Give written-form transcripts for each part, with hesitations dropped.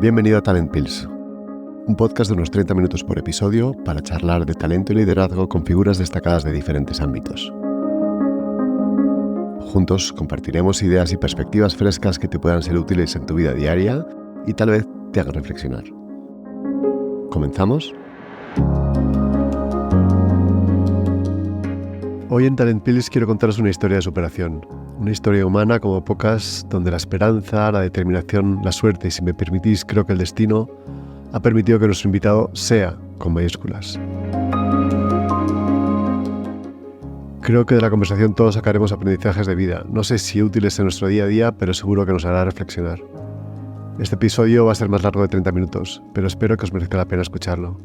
Bienvenido a Talent Pills, un podcast de unos 30 minutos por episodio para charlar de talento y liderazgo con figuras destacadas de diferentes ámbitos. Juntos compartiremos ideas y perspectivas frescas que te puedan ser útiles en tu vida diaria y tal vez te hagan reflexionar. ¿Comenzamos? Hoy en Talent Pills quiero contaros una historia de superación. Una historia humana como pocas, donde la esperanza, la determinación, la suerte y, si me permitís, creo que el destino, ha permitido que nuestro invitado sea con mayúsculas. Creo que de la conversación todos sacaremos aprendizajes de vida, no sé si útiles en nuestro día a día, pero seguro que nos hará reflexionar. Este episodio va a ser más largo de 30 minutos, pero espero que os merezca la pena escucharlo.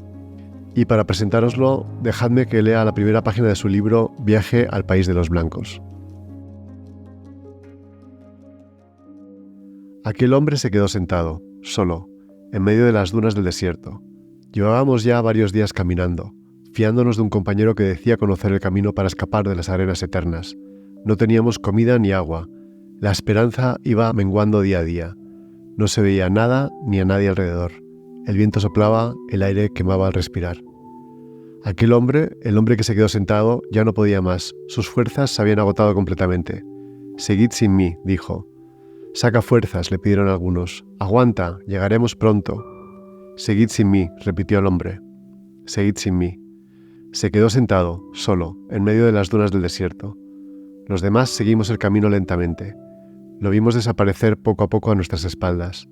Y para presentároslo, dejadme que lea la primera página de su libro Viaje al País de los Blancos. Aquel hombre se quedó sentado, solo, en medio de las dunas del desierto. Llevábamos ya varios días caminando, fiándonos de un compañero que decía conocer el camino para escapar de las arenas eternas. No teníamos comida ni agua. La esperanza iba menguando día a día. No se veía nada ni a nadie alrededor. El viento soplaba, el aire quemaba al respirar. Aquel hombre, el hombre que se quedó sentado, ya no podía más. Sus fuerzas se habían agotado completamente. «Seguid sin mí», dijo. «Saca fuerzas», le pidieron algunos. «Aguanta, llegaremos pronto». «Seguid sin mí», repitió el hombre. «Seguid sin mí». Se quedó sentado, solo, en medio de las dunas del desierto. Los demás seguimos el camino lentamente. Lo vimos desaparecer poco a poco a nuestras espaldas.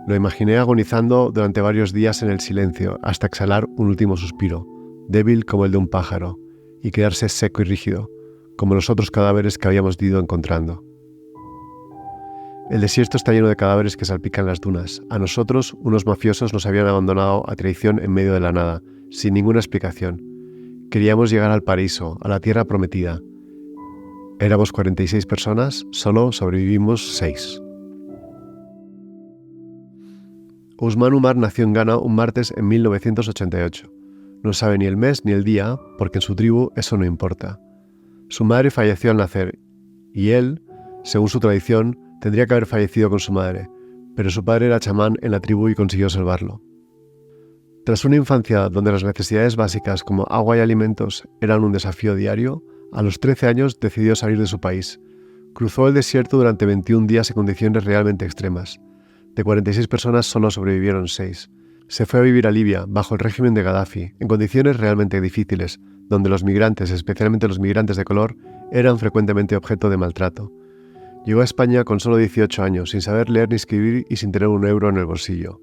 Lo imaginé agonizando durante varios días en el silencio, hasta exhalar un último suspiro, débil como el de un pájaro, y quedarse seco y rígido, como los otros cadáveres que habíamos ido encontrando. El desierto está lleno de cadáveres que salpican las dunas. A nosotros, unos mafiosos nos habían abandonado a traición en medio de la nada, sin ninguna explicación. Queríamos llegar al paraíso, a la tierra prometida. Éramos 46 personas, solo sobrevivimos 6. Ousmane Oumar nació en Ghana un martes en 1988. No sabe ni el mes ni el día, porque en su tribu eso no importa. Su madre falleció al nacer, y él, según su tradición, tendría que haber fallecido con su madre, pero su padre era chamán en la tribu y consiguió salvarlo. Tras una infancia donde las necesidades básicas como agua y alimentos eran un desafío diario, a los 13 años decidió salir de su país. Cruzó el desierto durante 21 días en condiciones realmente extremas. De 46 personas solo sobrevivieron 6. Se fue a vivir a Libia, bajo el régimen de Gaddafi, en condiciones realmente difíciles, donde los migrantes, especialmente los migrantes de color, eran frecuentemente objeto de maltrato. Llegó a España con solo 18 años, sin saber leer ni escribir y sin tener un euro en el bolsillo.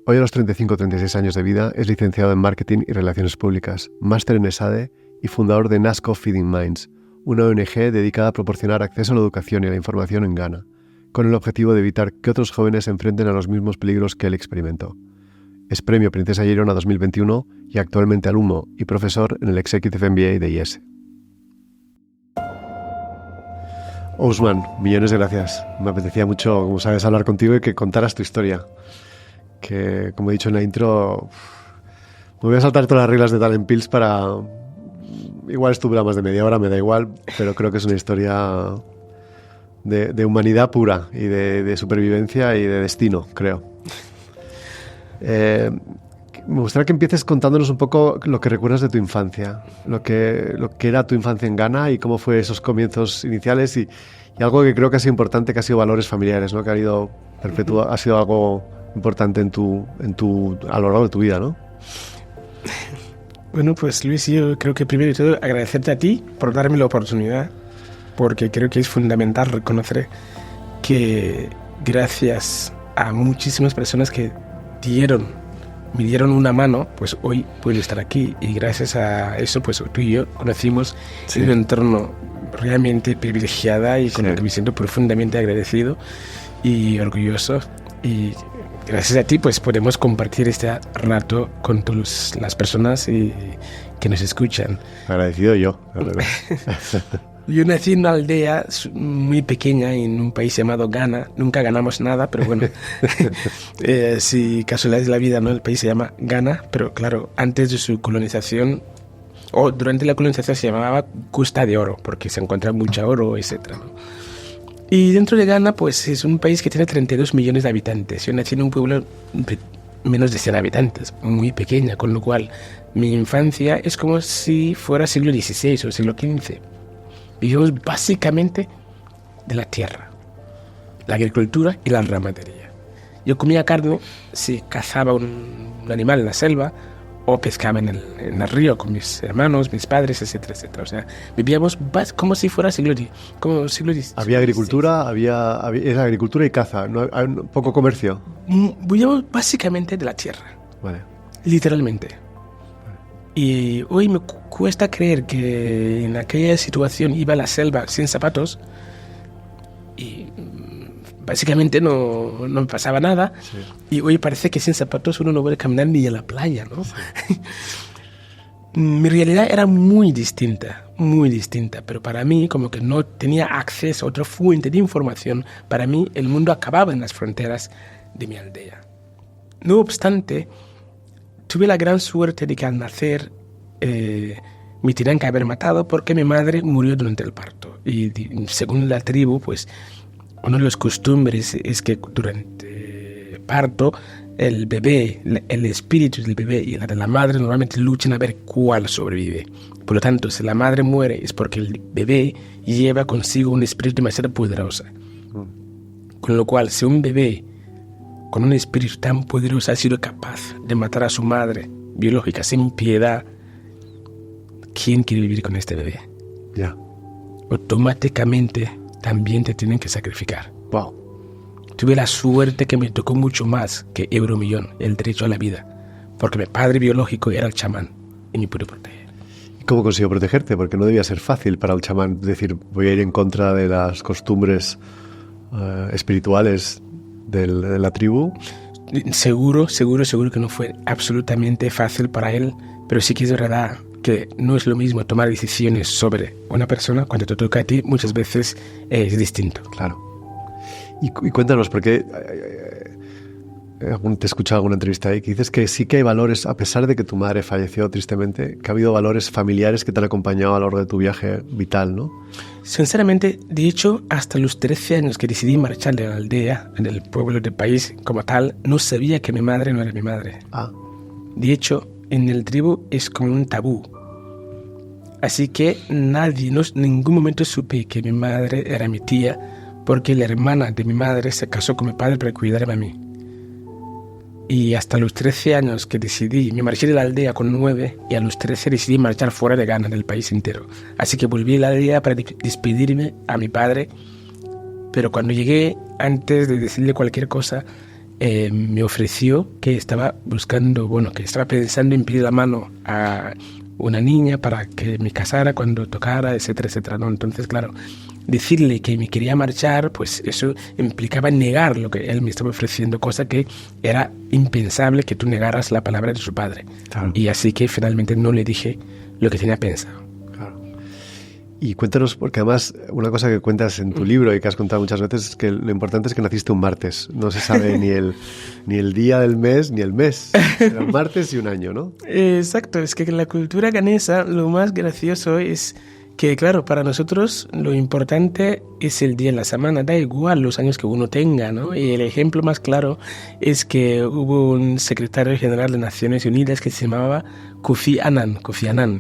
Hoy, a los 35-36 años de vida, es licenciado en Marketing y Relaciones Públicas, máster en ESADE y fundador de NASCO Feeding Minds, una ONG dedicada a proporcionar acceso a la educación y a la información en Ghana, con el objetivo de evitar que otros jóvenes se enfrenten a los mismos peligros que él experimentó. Es premio Princesa Girona 2021 y actualmente alumno y profesor en el Executive MBA de IES. Ousmane, millones de gracias. Me apetecía mucho, como sabes, hablar contigo y que contaras tu historia. Que, como he dicho en la intro, me voy a saltar todas las reglas de Talent Pills para... Igual esto dura más de media hora, me da igual, pero creo que es una historia de humanidad pura y de supervivencia y de destino, creo. Me gustaría que empieces contándonos un poco lo que recuerdas de tu infancia, lo que era tu infancia en Ghana y cómo fue esos comienzos iniciales y algo que creo que ha sido importante, que ha sido valores familiares, ¿no? Que ha sido algo importante a lo largo de tu vida, ¿no? Bueno, pues Luis, yo creo que primero de todo agradecerte a ti por darme la oportunidad, porque creo que es fundamental reconocer que gracias a muchísimas personas que me dieron una mano, pues hoy puedo estar aquí, y gracias a eso pues tú y yo conocimos en un entorno realmente privilegiada y con el que me siento profundamente agradecido y orgulloso, y gracias a ti pues podemos compartir este rato con todas las personas que nos escuchan. Agradecido yo, la verdad. Yo nací en una aldea muy pequeña en un país llamado Ghana. Nunca ganamos nada, pero bueno, si casualidad es la vida, ¿no? El país se llama Ghana, pero claro, antes de su colonización, o durante la colonización se llamaba Costa de Oro, porque se encuentra mucho oro, etc., ¿no? Y dentro de Ghana, pues es un país que tiene 32 millones de habitantes. Yo nací en un pueblo menos de 100 habitantes, muy pequeña, con lo cual mi infancia es como si fuera siglo XVI o siglo XV. Vivimos básicamente de la tierra, la agricultura y la ramadería. Yo comía carne si cazaba un animal en la selva o pescaba en el río con mis hermanos, mis padres, etcétera, etcétera. O sea, vivíamos como si fuera siglo XVI. ¿Había agricultura? Era agricultura y caza, ¿no? ¿Hay poco comercio? Vivíamos básicamente de la tierra. Vale. Literalmente. Y hoy me cuesta creer que en aquella situación iba a la selva sin zapatos y básicamente no me pasaba nada. Sí. Y hoy parece que sin zapatos uno no puede caminar ni a la playa, ¿no? Sí. Mi realidad era muy distinta, pero para mí, como que no tenía acceso a otra fuente de información, para mí el mundo acababa en las fronteras de mi aldea. No obstante, tuve la gran suerte de que al nacer me tenían que haber matado porque mi madre murió durante el parto. Y según la tribu, pues una de las costumbres es que durante el parto el bebé, el espíritu del bebé y la de la madre normalmente luchan a ver cuál sobrevive. Por lo tanto, si la madre muere es porque el bebé lleva consigo un espíritu demasiado poderoso. Con lo cual, si un bebé con un espíritu tan poderoso ha sido capaz de matar a su madre biológica sin piedad, ¿quién quiere vivir con este bebé? Ya. Automáticamente también te tienen que sacrificar. Wow. Tuve la suerte que me tocó mucho más que Euromillón, el derecho a la vida, porque mi padre biológico era el chamán y me pude proteger. ¿Y cómo consiguió protegerte? Porque no debía ser fácil para el chamán decir, voy a ir en contra de las costumbres espirituales de la tribu. Seguro que no fue absolutamente fácil para él, pero sí que es verdad que no es lo mismo tomar decisiones sobre una persona cuando te toca a ti, muchas veces es distinto. Claro. Y cuéntanos, porque te he escuchado alguna entrevista ahí que dices que sí que hay valores, a pesar de que tu madre falleció tristemente, que ha habido valores familiares que te han acompañado a lo largo de tu viaje vital, ¿no? Sinceramente, de hecho, hasta los 13 años que decidí marchar de la aldea, del pueblo, del país como tal, no sabía que mi madre no era mi madre. Ah. De hecho, en el tribu es como un tabú. Así que en ningún momento supe que mi madre era mi tía, porque la hermana de mi madre se casó con mi padre para cuidarme a mí. Y hasta los 13 años que me marché de la aldea con 9, y a los 13 decidí marchar fuera de Ghana, del país entero. Así que volví a la aldea para despedirme a mi padre, pero cuando llegué, antes de decirle cualquier cosa, me ofreció que estaba pensando en pedir la mano a una niña para que me casara cuando tocara, etcétera, etcétera, ¿no? Entonces, claro, decirle que me quería marchar, pues eso implicaba negar lo que él me estaba ofreciendo, cosa que era impensable que tú negaras la palabra de su padre. Claro. Y así que finalmente no le dije lo que tenía pensado. Claro. Y cuéntanos, porque además una cosa que cuentas en tu libro y que has contado muchas veces es que lo importante es que naciste un martes. No se sabe ni el día del mes ni el mes. Era un martes y un año, ¿no? Exacto, es que en la cultura ghanesa lo más gracioso es que, claro, para nosotros lo importante es el día de la semana, da igual los años que uno tenga, ¿no? Y el ejemplo más claro es que hubo un secretario general de Naciones Unidas que se llamaba Kofi Annan.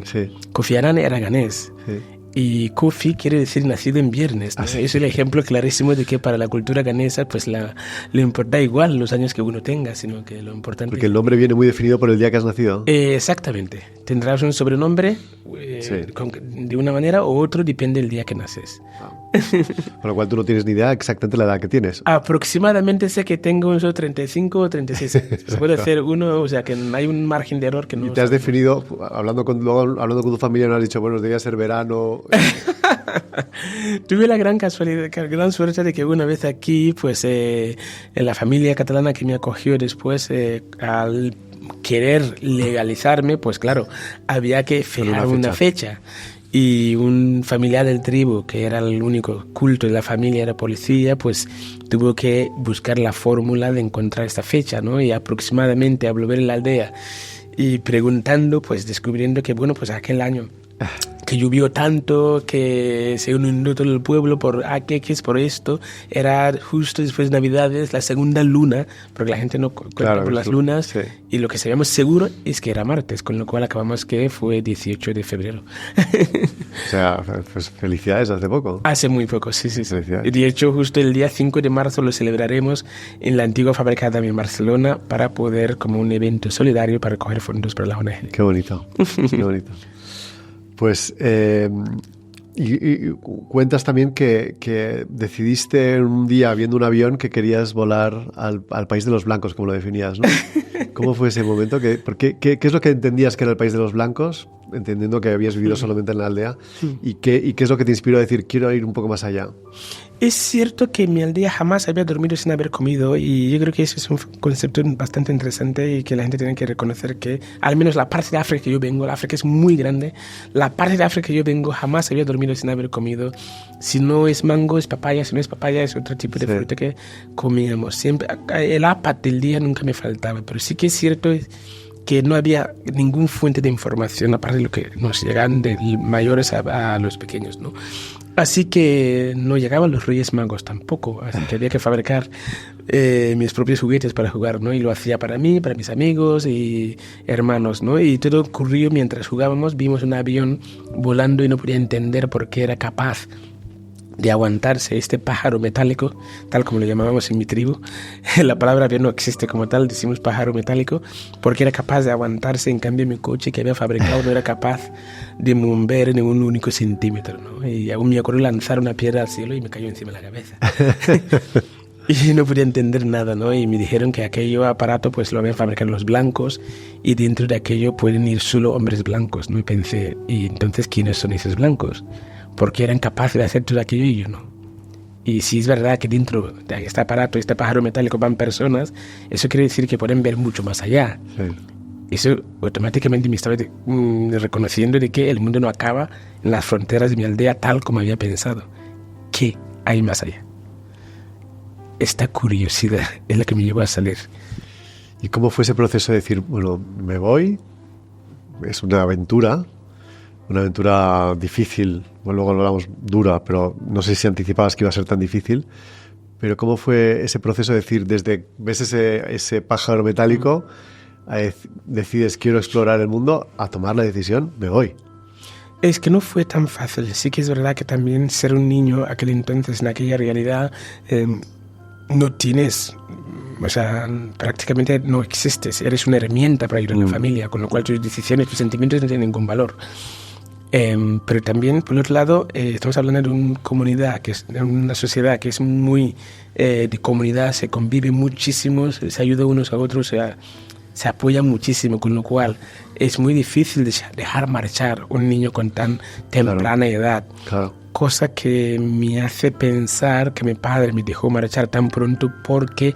Sí. Kofi Annan era ganés. Sí. Y Kofi quiere decir nacido en viernes, ¿no? Es el ejemplo clarísimo de que para la cultura ghanesa pues lo importa igual los años que uno tenga, sino que lo importante... Porque el nombre viene muy definido por el día que has nacido. Exactamente. Tendrás un sobrenombre sí. De una manera u otro, depende del día que naces. Con lo cual tú no tienes ni idea exactamente la edad que tienes. Aproximadamente sé que tengo unos 35 o 36 años. Se puede hacer uno, o sea que hay un margen de error que no... Y te has definido, hablando con tu familia, no has dicho, bueno, debía ser verano... Tuve la gran suerte de que una vez aquí, pues en la familia catalana que me acogió después, al querer legalizarme, pues claro, había que fijar una fecha. Y un familiar del tribu, que era el único culto de la familia, era policía, pues tuvo que buscar la fórmula de encontrar esta fecha, ¿no? Y aproximadamente a volver en la aldea y preguntando, pues descubriendo que, bueno, pues aquel año que llovió tanto, que se inundó todo el pueblo por queques, por esto. Era justo después de Navidades, la segunda luna, porque la gente no cuenta por las lunas. Sí. Y lo que sabíamos seguro es que era martes, con lo cual acabamos que fue 18 de febrero. O sea, pues felicidades hace poco. Hace muy poco, sí. De hecho, justo el día 5 de marzo lo celebraremos en la antigua fábrica de Barcelona para poder, como un evento solidario, para recoger fondos para la ONG. Qué bonito, qué bonito. Pues, y cuentas también que decidiste un día, viendo un avión, que querías volar al país de los blancos, como lo definías, ¿no? ¿Cómo fue ese momento? ¿Qué es lo que entendías que era el país de los blancos, entendiendo que habías vivido solamente en la aldea? ¿Y qué es lo que te inspiró a decir, quiero ir un poco más allá? Es cierto que en mi aldea jamás había dormido sin haber comido, y yo creo que eso es un concepto bastante interesante y que la gente tiene que reconocer que, al menos la parte de África que yo vengo, la África es muy grande, la parte de África que yo vengo jamás había dormido sin haber comido. Si no es mango, es papaya, si no es papaya, es otro tipo de fruta que comíamos. Siempre, el APAT del día nunca me faltaba, pero sí que es cierto que no había ninguna fuente de información, aparte de lo que nos llegan de mayores a los pequeños, ¿no? Así que no llegaban los Reyes Magos tampoco, así que había que fabricar mis propios juguetes para jugar, ¿no? Y lo hacía para mí, para mis amigos y hermanos, ¿no? Y todo ocurrió mientras jugábamos. Vimos un avión volando y no podía entender por qué era capaz de aguantarse este pájaro metálico, tal como lo llamábamos en mi tribu. La palabra avión no existe como tal, decimos pájaro metálico, porque era capaz de aguantarse. En cambio mi coche que había fabricado no era capaz de mover ni un único centímetro, ¿no? Y aún me acuerdo lanzar una piedra al cielo y me cayó encima de la cabeza. Y no podía entender nada, ¿no? Y me dijeron que aquello aparato pues lo habían fabricado los blancos, y dentro de aquello pueden ir solo hombres blancos, ¿no? Y pensé, ¿y entonces quiénes son esos blancos? Porque eran capaces de hacer todo aquello y yo no. Y si es verdad que dentro de este aparato, este pájaro metálico, van personas, eso quiere decir que pueden ver mucho más allá. Sí. Eso automáticamente me estaba reconociendo de que el mundo no acaba en las fronteras de mi aldea tal como había pensado. ¿Qué hay más allá? Esta curiosidad es la que me llevó a salir. ¿Y cómo fue ese proceso de decir, bueno, me voy, es una aventura difícil, bueno, luego lo hablamos, dura, pero no sé si anticipabas que iba a ser tan difícil, pero ¿cómo fue ese proceso de decir, desde ves ese pájaro metálico, decides quiero explorar el mundo, a tomar la decisión, me voy? Es que no fue tan fácil. Sí que es verdad que también ser un niño aquel entonces, en aquella realidad, no tienes, o sea, prácticamente no existes, eres una herramienta para ayudar a la familia, con lo cual tus decisiones, tus sentimientos no tienen ningún valor. Pero también, por otro lado, estamos hablando de una comunidad, de una sociedad que es muy de comunidad, se convive muchísimo, se ayuda unos a otros, se apoya muchísimo, con lo cual es muy difícil dejar marchar un niño con tan temprana edad. Claro. Cosa que me hace pensar que mi padre me dejó marchar tan pronto porque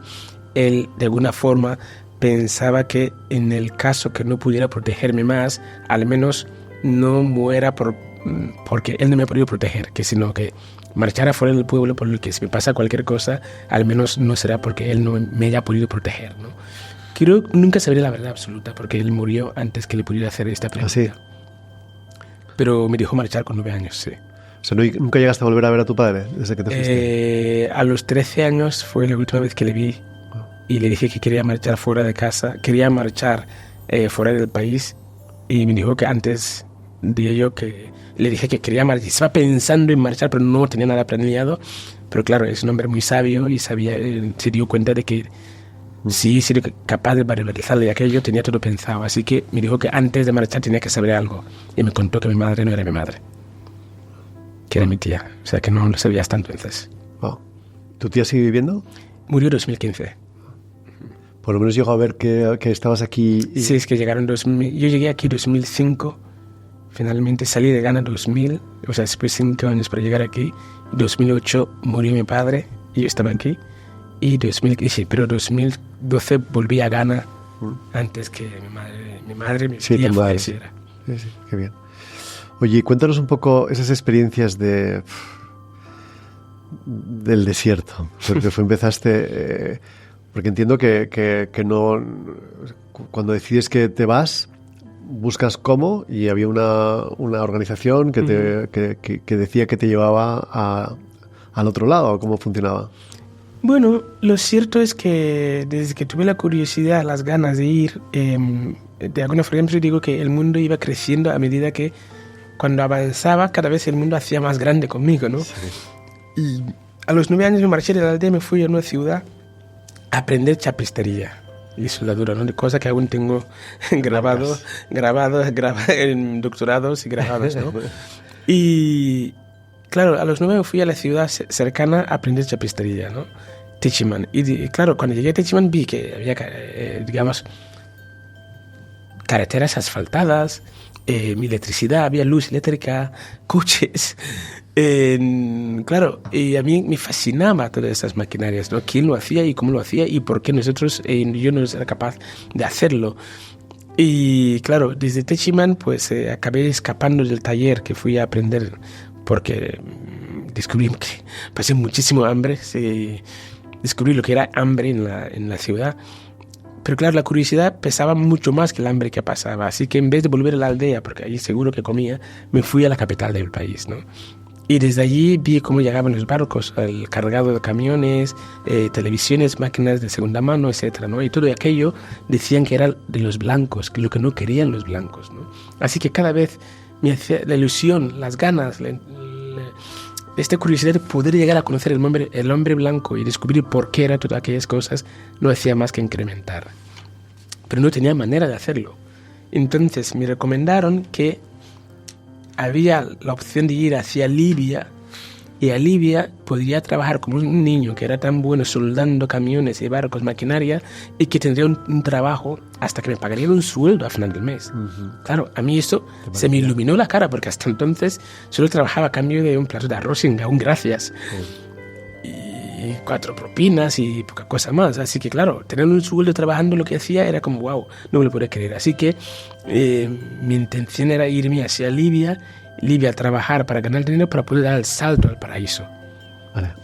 él, de alguna forma, pensaba que en el caso que no pudiera protegerme más, al menos no muera porque él no me ha podido proteger, que sino que marchara fuera del pueblo, por lo que si me pasa cualquier cosa, al menos no será porque él no me haya podido proteger, ¿no? Creo que nunca sabré la verdad absoluta, porque él murió antes que le pudiera hacer esta pregunta. ¿Ah, sí? Pero me dejó marchar con 9 años, sí. O sea, ¿nunca llegaste a volver a ver a tu padre desde que te fuiste? A los 13 años fue la última vez que le vi, y le dije que quería marchar fuera de casa, quería marchar fuera del país, y me dijo que antes de ello, que le dije que quería marchar, estaba pensando en marchar, pero no tenía nada planeado. Pero claro, es un hombre muy sabio y se dio cuenta de que si sería capaz de valorizarle aquello, tenía todo pensado. Así que me dijo que antes de marchar tenía que saber algo, y me contó que mi madre no era mi madre, que era mi tía, o sea que no lo sabía hasta entonces. Wow. ¿Tu tía sigue viviendo? Murió en 2015. Por lo menos llegó a ver que estabas aquí. Sí, es que llegaron 2000. Yo llegué aquí en 2005. Finalmente salí de Ghana en 2000, o sea, después 5 años para llegar aquí. En 2008 murió mi padre y yo estaba aquí. Y 2012 volví a Ghana antes que mi madre mi sí, tía falleciera. Sí, qué bien. Oye, cuéntanos un poco esas experiencias del desierto. Porque empezaste... porque entiendo que no... Cuando decides que te vas, buscas cómo y había una organización que decía que te llevaba al otro lado. ¿Cómo funcionaba? Bueno, lo cierto es que desde que tuve la curiosidad, las ganas de ir, de alguna forma yo digo que el mundo iba creciendo a medida que cuando avanzaba cada vez el mundo hacía más grande conmigo, ¿no? Sí. Y a los 9 años me marché de la aldea y me fui a una ciudad a aprender chapistería y soldadura, ¿no? De cosas que aún tengo grabado en doctorados y grabados, ¿no? Y claro, a los 9 me fui a la ciudad cercana a aprender chapistería, ¿no? Techiman. Y claro, cuando llegué a Techiman vi que había, digamos, carreteras asfaltadas, electricidad, había luz eléctrica, coches. Claro, y a mí me fascinaba todas esas maquinarias, ¿no? ¿Quién lo hacía y cómo lo hacía y por qué yo no era capaz de hacerlo? Y claro, desde Techiman pues acabé escapando del taller que fui a aprender porque descubrí que pasé muchísimo hambre, descubrí lo que era hambre en la ciudad. Pero claro, la curiosidad pesaba mucho más que el hambre que pasaba. Así que en vez de volver a la aldea, porque allí seguro que comía, me fui a la capital del país, ¿no? Y desde allí vi cómo llegaban los barcos, el cargado de camiones, televisiones, máquinas de segunda mano, etcétera, ¿no? Y todo aquello decían que era de los blancos, que lo que no querían los blancos, ¿no? Así que cada vez me hacía la ilusión, las ganas, esta curiosidad de poder llegar a conocer el hombre blanco y descubrir por qué eran todas aquellas cosas, no hacía más que incrementar. Pero no tenía manera de hacerlo. Entonces me recomendaron que había la opción de ir hacia Libia, y a Libia podría trabajar como un niño que era tan bueno soldando camiones y barcos, maquinaria, y que tendría un trabajo hasta que me pagarían un sueldo a final del mes. Claro, a mí esto se me iluminó la cara, porque hasta entonces solo trabajaba a cambio de un plato de arroz y un gracias. Y 4 propinas y poca cosa más. Así que claro, tener un sueldo trabajando lo que hacía era como wow, no me lo podía creer. Así que mi intención era irme hacia Libia a trabajar para ganar dinero para poder dar el salto al paraíso,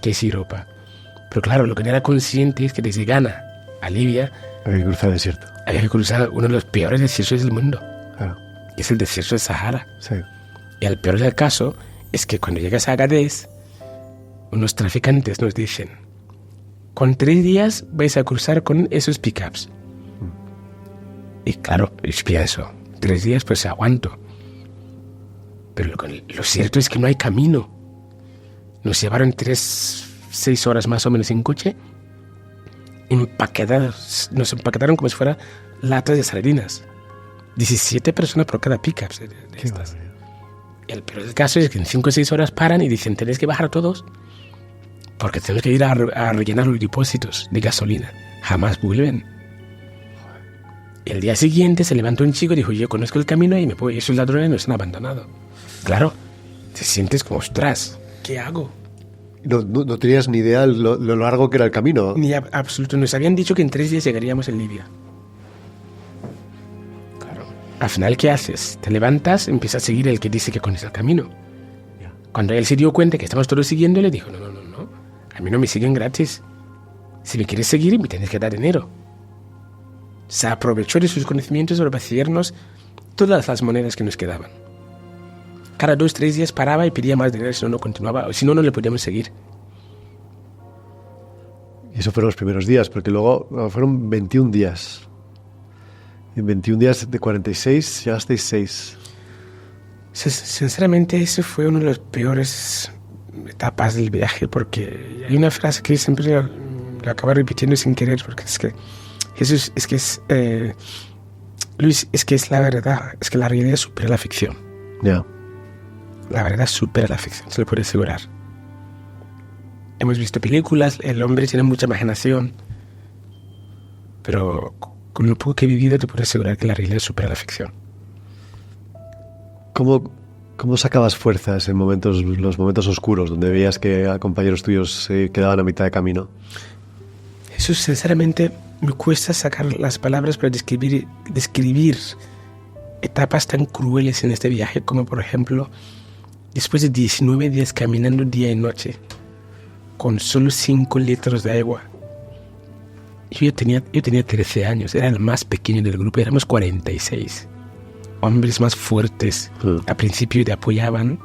que es Europa. Pero claro, lo que no era consciente es que desde Ghana a Libia había que cruzar el desierto. Había que cruzar uno de los peores desiertos del mundo, claro, que es el desierto de Sahara. Sí. Y el peor del caso es que cuando llegas a Agadez, unos traficantes nos dicen: con 3 días vais a cruzar con esos pickups. Y claro, yo pienso, 3 días pues aguanto. Pero lo cierto es que no hay camino. Nos llevaron 6 horas más o menos en coche, nos empaquetaron como si fuera latas de sardinas. 17 personas por cada pickup de estas. El peor del caso es que en 5 o 6 horas paran y dicen: tenéis que bajar todos porque tenemos que ir a rellenar los depósitos de gasolina. Jamás vuelven. Y el día siguiente se levantó un chico y dijo: yo conozco el camino y me puedo. Esos ladrones nos han abandonado. Claro, te sientes como, ostras, ¿qué hago? No tenías ni idea lo largo que era el camino. Ni absoluto. Nos habían dicho que en 3 días llegaríamos en Libia. Claro. Al final, ¿qué haces? Te levantas, empiezas a seguir el que dice que conoce el camino. Cuando él se dio cuenta que estamos todos siguiendo, le dijo: no. A mí no me siguen gratis. Si me quieres seguir, me tienes que dar dinero. Se aprovechó de sus conocimientos para vaciarnos todas las monedas que nos quedaban. Cada 2 o 3 días paraba y pedía más dinero, si no continuaba, o si no le podíamos seguir. Y eso fueron los primeros días, porque luego fueron 21 días. En 21 días de 46 llegasteis 6. Sinceramente, eso fue una de las peores etapas del viaje, porque hay una frase que siempre la acabo repitiendo sin querer, porque es que Jesús, Luis, es que es la verdad, es que la realidad supera la ficción. Ya. La verdad supera la ficción, se lo puedo asegurar. Hemos visto películas, el hombre tiene mucha imaginación, pero con lo poco que he vivido te puedo asegurar que la realidad supera la ficción. ¿Cómo sacabas fuerzas en los momentos oscuros, donde veías que a compañeros tuyos se quedaban a mitad de camino? Eso, sinceramente, me cuesta sacar las palabras para describir etapas tan crueles en este viaje, como por ejemplo, después de 19 días caminando día y noche, con solo 5 litros de agua. Yo tenía 13 años, era el más pequeño del grupo, éramos 46. hombres más fuertes. Al principio te apoyaban,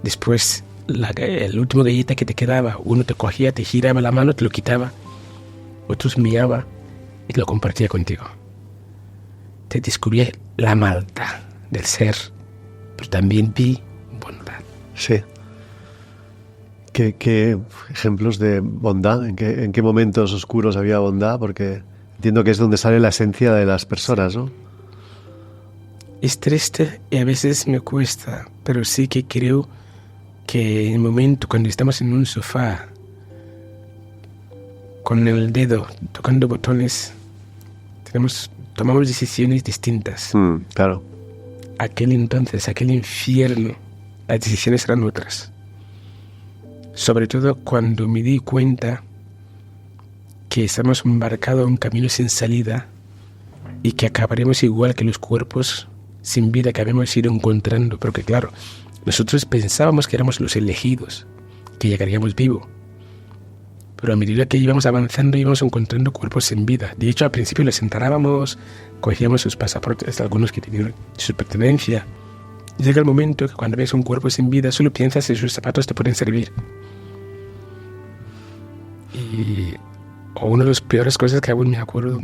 después el último galleta que te quedaba, uno te cogía, te giraba la mano, te lo quitaba, otros miraba y lo compartía contigo. Te descubrí la maldad del ser, pero también vi bondad. Sí. ¿Qué ejemplos de bondad? ¿En qué momentos oscuros había bondad? Porque entiendo que es donde sale la esencia de las personas, ¿no? Es triste y a veces me cuesta, pero sí que creo que en el momento cuando estamos en un sofá con el dedo tocando botones, tomamos decisiones distintas. Claro. Aquel entonces, aquel infierno, las decisiones eran otras. Sobre todo cuando me di cuenta que estamos embarcados en un camino sin salida y que acabaremos igual que los cuerpos sin vida que habíamos ido encontrando. Porque claro, nosotros pensábamos que éramos los elegidos, que llegaríamos vivos. Pero a medida que íbamos avanzando íbamos encontrando cuerpos sin vida. De hecho, al principio les enterrábamos, cogíamos sus pasaportes, algunos que tenían su pertenencia. Y llega el momento que cuando ves un cuerpo sin vida solo piensas si sus zapatos te pueden servir. O una de las peores cosas que aún me acuerdo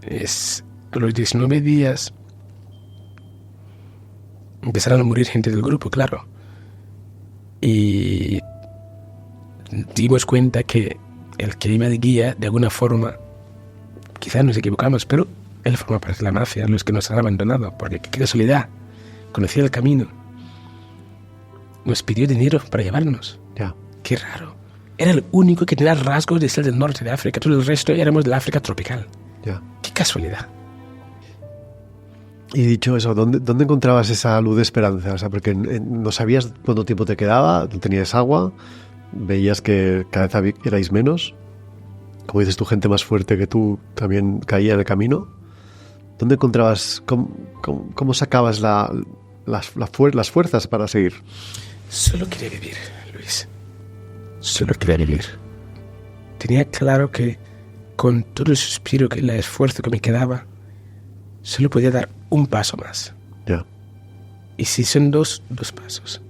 es a los 19 días empezaron a morir gente del grupo, claro. Y dimos cuenta que el que iba de guía, de alguna forma, quizás nos equivocamos, pero él forma parte de la mafia, los que nos han abandonado, porque qué casualidad, conocía el camino. Nos pidió dinero para llevarnos. Ya. Qué raro. Era el único que tenía rasgos de ser del norte de África. Todo el resto éramos del África tropical. Ya. Qué casualidad. Y dicho eso, ¿dónde encontrabas esa luz de esperanza? O sea, porque no sabías cuánto tiempo te quedaba, no tenías agua, veías que cada vez erais menos. Como dices tú, gente más fuerte que tú también caía en el camino. ¿Dónde encontrabas, cómo sacabas las fuerzas para seguir? Solo quería vivir, Luis. Solo quería vivir. Tenía claro que con todo el suspiro, el esfuerzo que me quedaba, solo podía dar un paso más. Ya. Y si son dos pasos.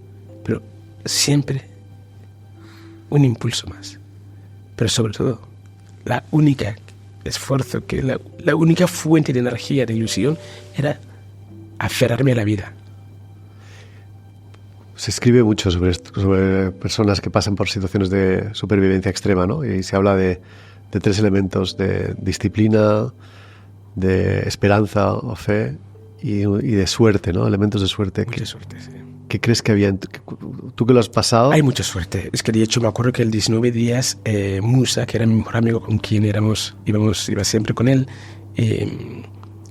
Pero siempre un impulso más. Pero sobre todo, la única esfuerzo, la única fuente de energía, de ilusión, era aferrarme a la vida. Se escribe mucho sobre personas que pasan por situaciones de supervivencia extrema, ¿no? Y se habla de 3 elementos: de disciplina, de esperanza o fe y de suerte, ¿no? Elementos de suerte. Mucha suerte, sí. ¿Qué crees que había? ¿Tú que lo has pasado? Hay mucha suerte. Es que de hecho me acuerdo que el 19 días Musa, que era mi mejor amigo con quien iba siempre con él,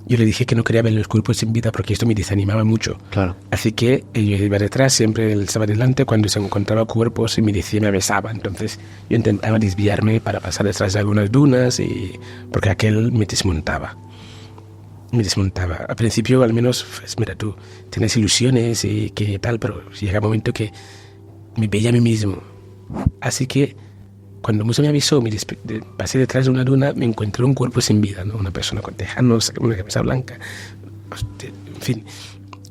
yo le dije que no quería ver los cuerpos sin vida porque esto me desanimaba mucho. Claro. Así que yo iba detrás, siempre él estaba delante. Cuando se encontraba cuerpos y me decía, me besaba. Entonces yo intentaba desviarme para pasar detrás de algunas dunas porque aquel me desmontaba. Al principio al menos, pues, mira tú, tienes ilusiones y que tal, pero llega un momento que me veía a mí mismo. Así que cuando Musa me avisó, pasé detrás de una duna, me encontré un cuerpo sin vida, ¿no? Una persona con tejanos, una camisa blanca. En fin,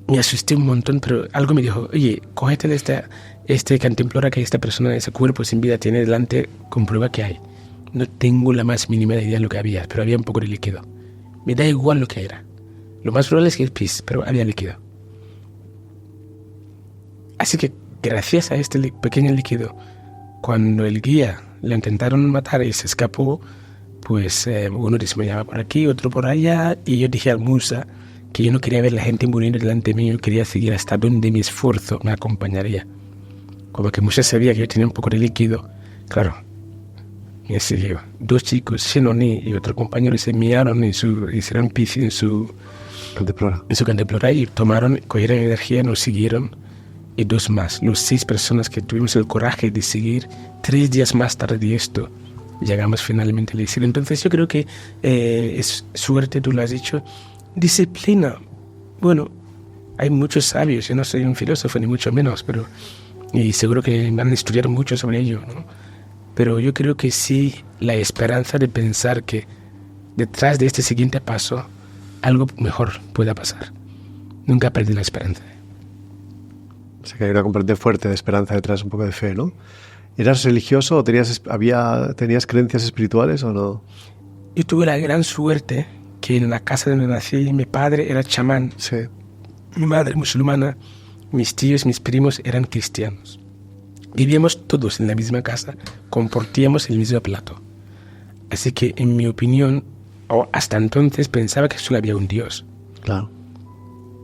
me asusté un montón, pero algo me dijo, oye, cógete de este cantimplora que esta persona, ese cuerpo sin vida tiene delante, comprueba qué hay. No tengo la más mínima idea de lo que había, pero había un poco de líquido. Me da igual lo que era. Lo más probable es que es pis, pero había líquido. Así que gracias a este pequeño líquido, cuando el guía le intentaron matar y se escapó, pues uno desmayaba por aquí, otro por allá, y yo dije al Musa que yo no quería ver la gente muriendo delante mío, yo quería seguir hasta donde mi esfuerzo me acompañaría. Como que Musa sabía que yo tenía un poco de líquido, claro. Y así, 2 chicos, Shenoni y otro compañero, se miaron hicieron pis en su cantimplora y cogieron energía, nos siguieron. Y 2 más, los 6 personas que tuvimos el coraje de seguir, 3 días más tarde de esto, llegamos finalmente al exilio. Entonces yo creo que es suerte, tú lo has dicho, disciplina. Bueno, hay muchos sabios, yo no soy un filósofo ni mucho menos, y seguro que van a estudiar mucho sobre ello, ¿no? Pero yo creo que sí, la esperanza de pensar que detrás de este siguiente paso algo mejor pueda pasar. nunca perdí la esperanza. O sea que hay una componente fuerte de esperanza detrás, un poco de fe, ¿no? ¿Eras religioso o tenías creencias espirituales o no? Yo tuve la gran suerte que en la casa donde nací, mi padre era chamán, Sí. mi madre musulmana, mis tíos, mis primos eran cristianos. Vivíamos todos en la misma casa, compartíamos el mismo plato. Así que, en mi opinión, o hasta entonces pensaba que solo había un Dios. Claro.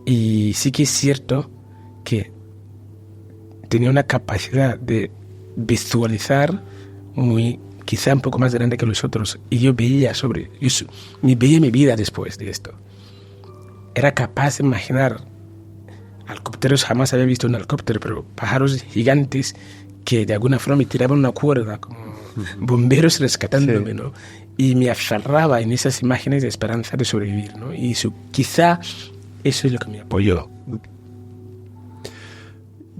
Y sí que es cierto que tenía una capacidad de visualizar quizá un poco más grande que los otros. Y yo veía me veía mi vida después de esto. Era capaz de imaginar helicópteros, jamás había visto un helicóptero, pero pájaros gigantes que de alguna forma me tiraban una cuerda, como bomberos rescatándome, Sí. ¿no? Y me aferraba en esas imágenes de esperanza de sobrevivir, ¿no? Y quizá eso es lo que me apoyó.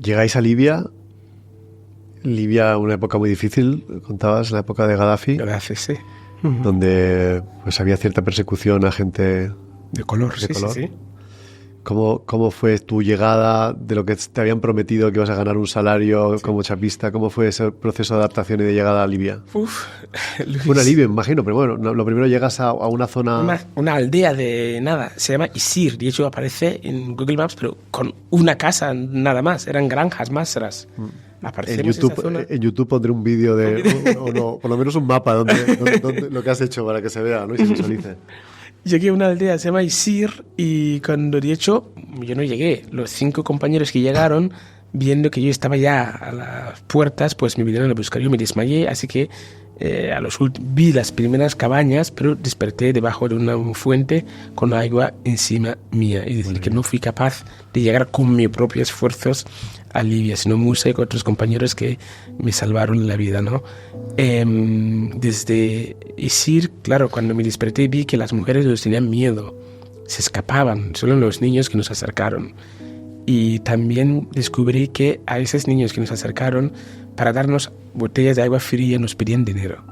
Llegáis a Libia. Libia, una época muy difícil, contabas, la época de Gaddafi, Gracias, sí. donde pues había cierta persecución a gente De color, de sí, color. sí, sí. ¿Cómo fue tu llegada de lo que te habían prometido que ibas a ganar un salario como chapista? ¿Cómo fue ese proceso de adaptación y de llegada a Libia? Uf, Luis, Fue un alivio, me imagino, pero bueno, lo primero llegas a una zona... una aldea de nada, se llama Isir, de hecho aparece en Google Maps, pero con una casa nada más, eran granjas, masras. Aparecemos esa zona. En YouTube pondré un vídeo o no, por lo menos un mapa donde lo que has hecho para que se vea, ¿no? Y se visualice. Llegué a una aldea, se llama Isir, y cuando de hecho yo no llegué, los 5 compañeros que llegaron, viendo que yo estaba ya a las puertas, pues me vinieron a buscar, yo me desmayé, así que vi las primeras cabañas, pero desperté debajo de una fuente con agua encima mía, es decir, que no fui capaz de llegar con mis propios esfuerzos a Libia, sino me usé con otros compañeros que me salvaron la vida, ¿no? Desde Isir, claro, cuando me desperté vi que las mujeres les tenían miedo, se escapaban, solo los niños que nos acercaron. Y también descubrí que a esos niños que nos acercaron para darnos botellas de agua fría nos pedían dinero.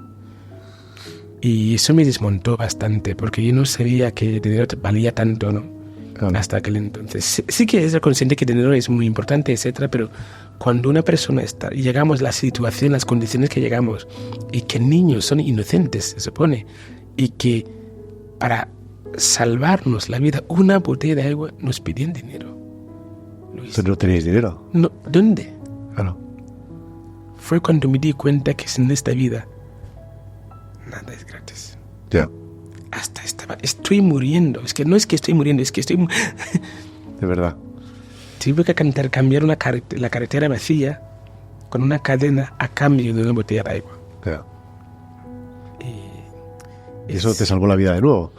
Y eso me desmontó bastante, porque yo no sabía que el dinero valía tanto, ¿no? Claro. Hasta aquel entonces. Sí que es consciente que el dinero es muy importante, etcétera, pero cuando una persona está, y llegamos a la situación, las condiciones que llegamos, y que niños son inocentes, se supone, y que para salvarnos la vida, una botella de agua nos pedían dinero. Luis, Pero no tenéis dinero. no, ¿dónde? Claro. Fue cuando me di cuenta que en esta vida nada es gratis. Ya, Estoy muriendo. Es que no es que estoy muriendo, es que de verdad. tuve que cambiar la carretera vacía con una cadena a cambio de una botella de agua. Ya. Y eso te salvó la vida de nuevo.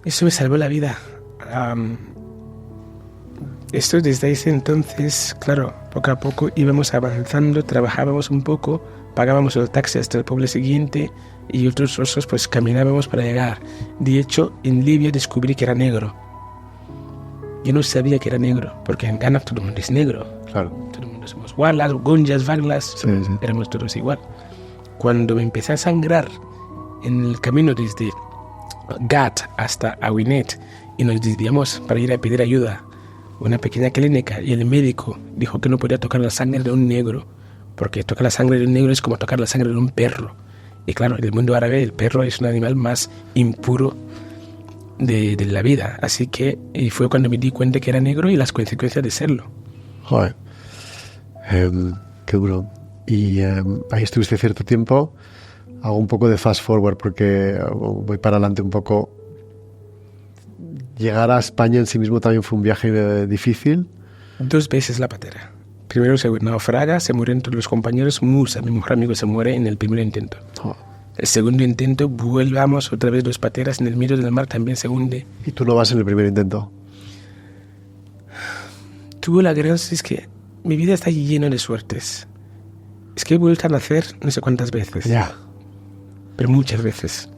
Eso me salvó la vida. Esto desde ese entonces, claro, poco a poco íbamos avanzando, trabajábamos un poco, pagábamos el taxi hasta el pueblo siguiente y otros osos pues caminábamos para llegar. De hecho, en Libia descubrí que era negro. Yo no sabía que era negro, porque en Ghana todo el mundo es negro. Claro. Todo el mundo somos walas, gonjas, baglas, Sí, sí. éramos todos igual. Cuando me empecé a sangrar en el camino desde Gat hasta Awinet y nos desviamos para ir a pedir ayuda a una pequeña clínica y el médico dijo que no podía tocar la sangre de un negro porque tocar la sangre de un negro es como tocar la sangre de un perro. Y claro, en el mundo árabe el perro es un animal más impuro de la vida. Así que y fue cuando me di cuenta que era negro y las consecuencias de serlo. Joder. Qué duro. Y ahí estuviste cierto tiempo. Hago un poco de fast forward porque voy para adelante un poco. Llegar a España en sí mismo también fue un viaje difícil. 2 veces la patera. Primero se naufraga, se mueren todos los compañeros. Musa, mi mejor amigo, se muere en el primer intento. Oh. El segundo intento, vuelvamos otra vez 2 pateras en el medio del mar, también se hunde. ¿Y tú no vas en el primer intento? Tuve la gracia, es que mi vida está llena de suertes. Es que he vuelto a nacer no sé cuántas veces. Ya. Pero muchas veces.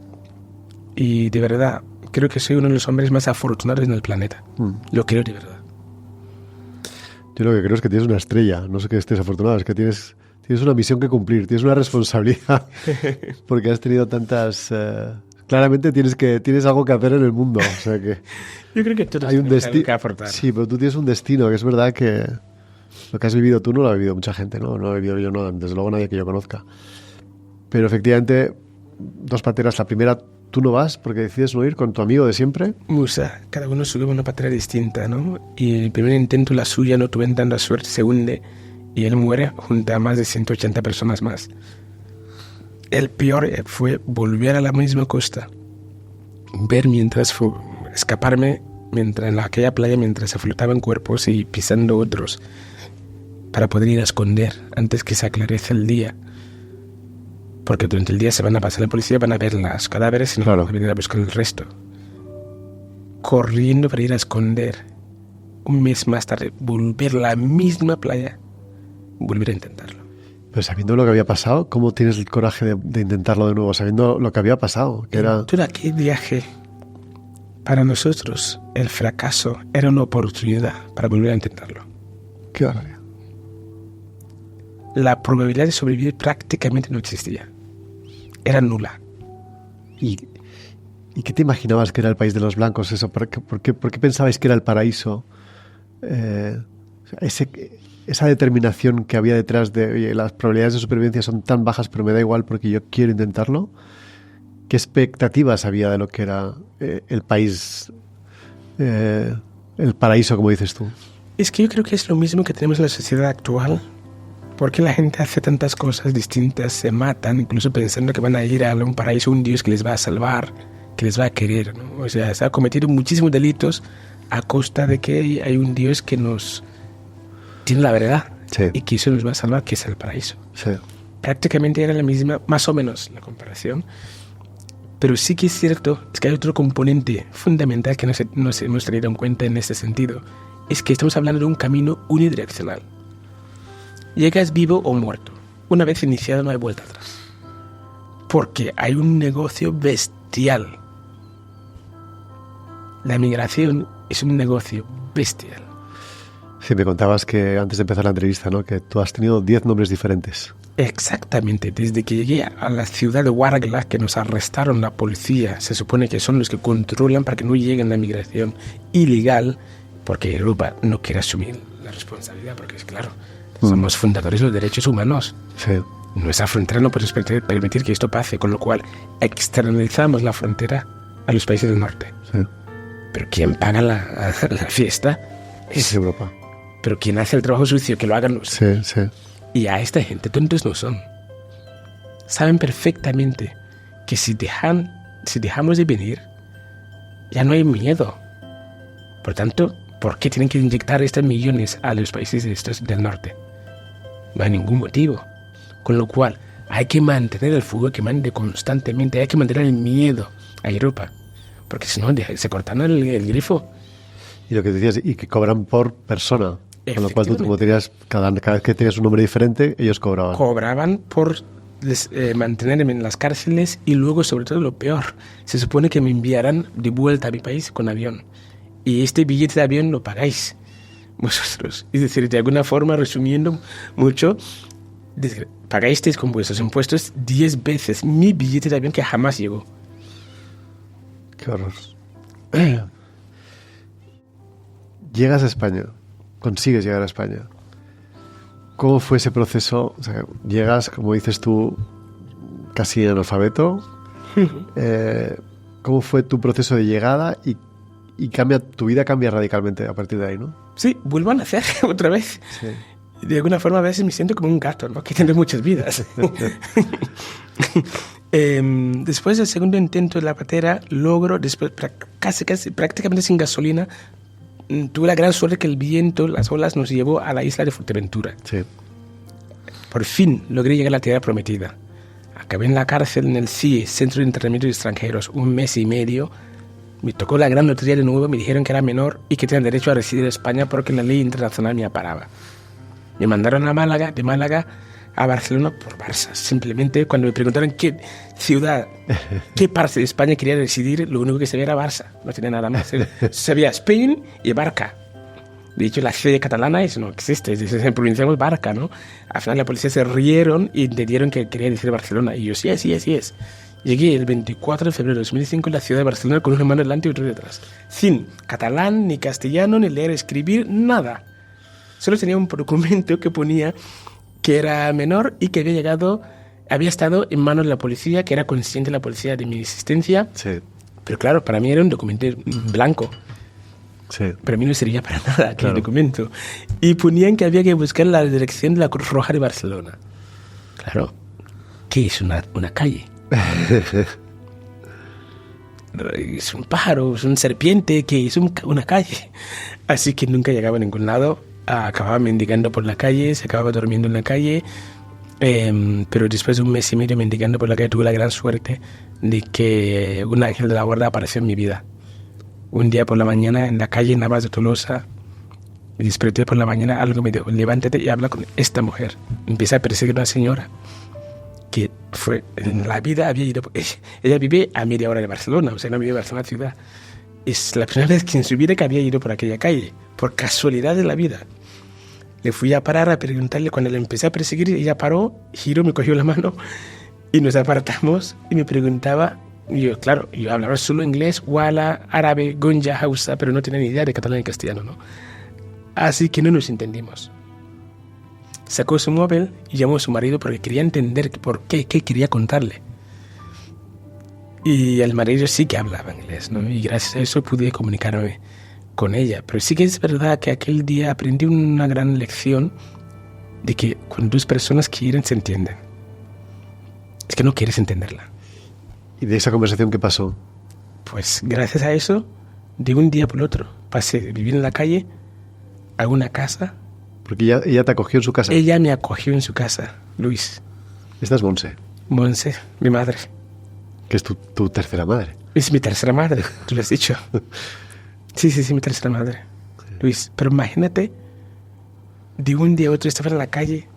Y de verdad, creo que soy uno de los hombres más afortunados en el planeta. Lo creo de verdad. Yo lo que creo es que tienes una estrella. No sé que estés afortunado, es que tienes una misión que cumplir, tienes una responsabilidad. Porque has tenido tantas Claramente tienes algo que hacer en el mundo. O sea que Yo creo que todos hay un tenemos algo destino. que aportar. Sí, pero tú tienes un destino, que es verdad que lo que has vivido tú no lo ha vivido mucha gente, ¿no? No lo he vivido yo, no, desde luego nadie que yo conozca. Pero efectivamente, dos pateras. La primera, tú no vas porque decides no ir con tu amigo de siempre. Musa, cada uno sube una patera distinta, ¿no? Y el primer intento, la suya, no tuve tanta suerte, se hunde y él muere junto a más de 180 personas más. El peor fue volver a la misma costa, ver escaparme en aquella playa mientras se flotaban cuerpos y pisando otros, para poder ir a esconder antes que se aclarece el día. Porque durante el día se van a pasar la policía, van a ver los cadáveres y no Claro. van a venir a buscar el resto. Corriendo para ir a esconder. Un mes más tarde, volver a la misma playa, volver a intentarlo. Pero sabiendo lo que había pasado, ¿cómo tienes el coraje de intentarlo de nuevo? Sabiendo lo que había pasado, que era... Todo aquel viaje, para nosotros, el fracaso era una oportunidad para volver a intentarlo. Qué barbaridad. La probabilidad de sobrevivir prácticamente no existía. Era nula. ¿Y qué te imaginabas que era el país de los blancos? Eso, ¿Por qué pensabais que era el paraíso? Esa determinación que había detrás de oye, las probabilidades de supervivencia son tan bajas, pero me da igual porque yo quiero intentarlo. ¿Qué expectativas había de lo que era el país, el paraíso, como dices tú? Es que yo creo que es lo mismo que tenemos en la sociedad actual. ¿Por qué la gente hace tantas cosas distintas? Se matan, incluso pensando que van a ir a un paraíso, un Dios que les va a salvar, que les va a querer, ¿no? O sea, se ha cometido muchísimos delitos a costa de que hay un Dios que nos tiene la verdad. Sí. Y que eso nos va a salvar, que es el paraíso. Sí. Prácticamente era la misma, más o menos, la comparación. Pero sí que es cierto, es que hay otro componente fundamental que no se hemos tenido en cuenta en este sentido. Es que estamos hablando de un camino unidireccional. Llegas vivo o muerto. Una vez iniciado no hay vuelta atrás. Porque hay un negocio bestial. La migración es un negocio bestial. Sí, me contabas que antes de empezar la entrevista, ¿no? Que tú has tenido 10 nombres diferentes. Exactamente. Desde que llegué a la ciudad de Wargla, que nos arrestaron la policía, se supone que son los que controlan para que no lleguen la migración ilegal, porque Europa no quiere asumir la responsabilidad, porque es claro, somos fundadores de los derechos humanos. Sí. Nuestra frontera no puede permitir que esto pase, con lo cual externalizamos la frontera a los países del norte. Sí. Pero quien paga la fiesta Es Europa. Pero quien hace el trabajo sucio, que lo hagan los... Sí, sí. Y a esta gente tontos no son. Saben perfectamente que si dejamos de venir, ya no hay miedo. Por tanto, ¿por qué tienen que inyectar estos millones a los países estos del norte? No hay ningún motivo. Con lo cual, hay que mantener el fuego que mande constantemente, hay que mantener el miedo a Europa. Porque si no, se cortan el grifo. Y lo que decías, y que cobran por persona. Con lo cual tú, como tenías, cada vez que tenías un nombre diferente, ellos cobraban. Cobraban por mantenerme en las cárceles y luego, sobre todo, lo peor. Se supone que me enviarán de vuelta a mi país con avión. Y este billete de avión lo pagáis vosotros. Es decir, de alguna forma, resumiendo mucho, pagasteis con vuestros impuestos 10 veces mi billete de avión que jamás llegó. Qué horror. Llegas a España. Consigues llegar a España. ¿Cómo fue ese proceso? O sea, llegas, como dices tú, casi analfabeto. ¿Cómo fue tu proceso de llegada? Y tu vida cambia radicalmente a partir de ahí, ¿no? Sí, vuelvo a nacer otra vez. Sí. De alguna forma a veces me siento como un gato, ¿no? Que tiene muchas vidas. Después del segundo intento de la patera, logro, después casi prácticamente sin gasolina, tuve la gran suerte que el viento, las olas, nos llevó a la isla de Fuerteventura. Sí. Por fin logré llegar a la tierra prometida. Acabé en la cárcel en el CIE, Centro de Internamiento de Extranjeros, 1 mes y medio. Me tocó la gran lotería de nuevo, me dijeron que era menor y que tenía derecho a residir en España porque la ley internacional me aparaba. Me mandaron a Málaga, de Málaga a Barcelona por Barça. Simplemente cuando me preguntaron qué ciudad, qué parte de España quería residir, lo único que sabía era Barça, no tenía nada más. Sabía Spain y Barca. De hecho, la sede catalana eso no existe, pronunciamos Barca, ¿no? Al final la policía se rieron y entendieron que quería decir Barcelona. Y yo, sí es. Y Llegué el 24 de febrero de 2005 en la ciudad de Barcelona con un hermano delante y otro detrás. Sin catalán, ni castellano, ni leer, escribir, nada. Solo tenía un documento que ponía que era menor y que había estado en manos de la policía, que era consciente de la policía de mi existencia. Sí. Pero claro, para mí era un documento blanco. Sí. Pero a mí no servía para nada aquel documento. Y ponían que había que buscar la dirección de la Cruz Roja de Barcelona. Claro, ¿qué es una calle? Es un pájaro, es una serpiente, que es una calle. Así que nunca llegaba a ningún lado. Acababa mendigando por la calle, se acababa durmiendo en la calle. Pero después de un mes y medio mendigando por la calle tuve la gran suerte de que un ángel de la guarda apareció en mi vida. Un día por la mañana en la calle Navas de Tolosa, me desperté por la mañana, algo me dijo: levántate y habla con esta mujer. Empecé a perseguir a una señora que fue en la vida había ido. Ella vive a media hora de Barcelona, o sea, no vive en Barcelona ciudad. Es la primera vez que en su vida que había ido por aquella calle, por casualidad de la vida. Le fui a parar a preguntarle, cuando le empecé a perseguir, ella paró, giró, me cogió la mano y nos apartamos y me preguntaba. Y yo, claro, yo hablaba solo inglés, wala, árabe, gonja, hausa, pero no tenía ni idea de catalán y castellano, ¿no? Así que no nos entendimos. Sacó su móvil y llamó a su marido porque quería entender por qué quería contarle. Y el marido sí que hablaba inglés, ¿no? Y gracias a eso pude comunicarme con ella. Pero sí que es verdad que aquel día aprendí una gran lección de que cuando dos personas quieren, se entienden. Es que no quieres entenderla. ¿Y de esa conversación qué pasó? Pues gracias a eso, de un día por el otro, pasé de vivir en la calle a una casa. Porque ella te acogió en su casa. Ella me acogió en su casa, Luis. Esta es Montse. Montse, mi madre. Que es tu tercera madre. Es mi tercera madre, tú lo has dicho. Sí, mi tercera madre. Sí. Luis, pero imagínate, de un día a otro estaba en la calle,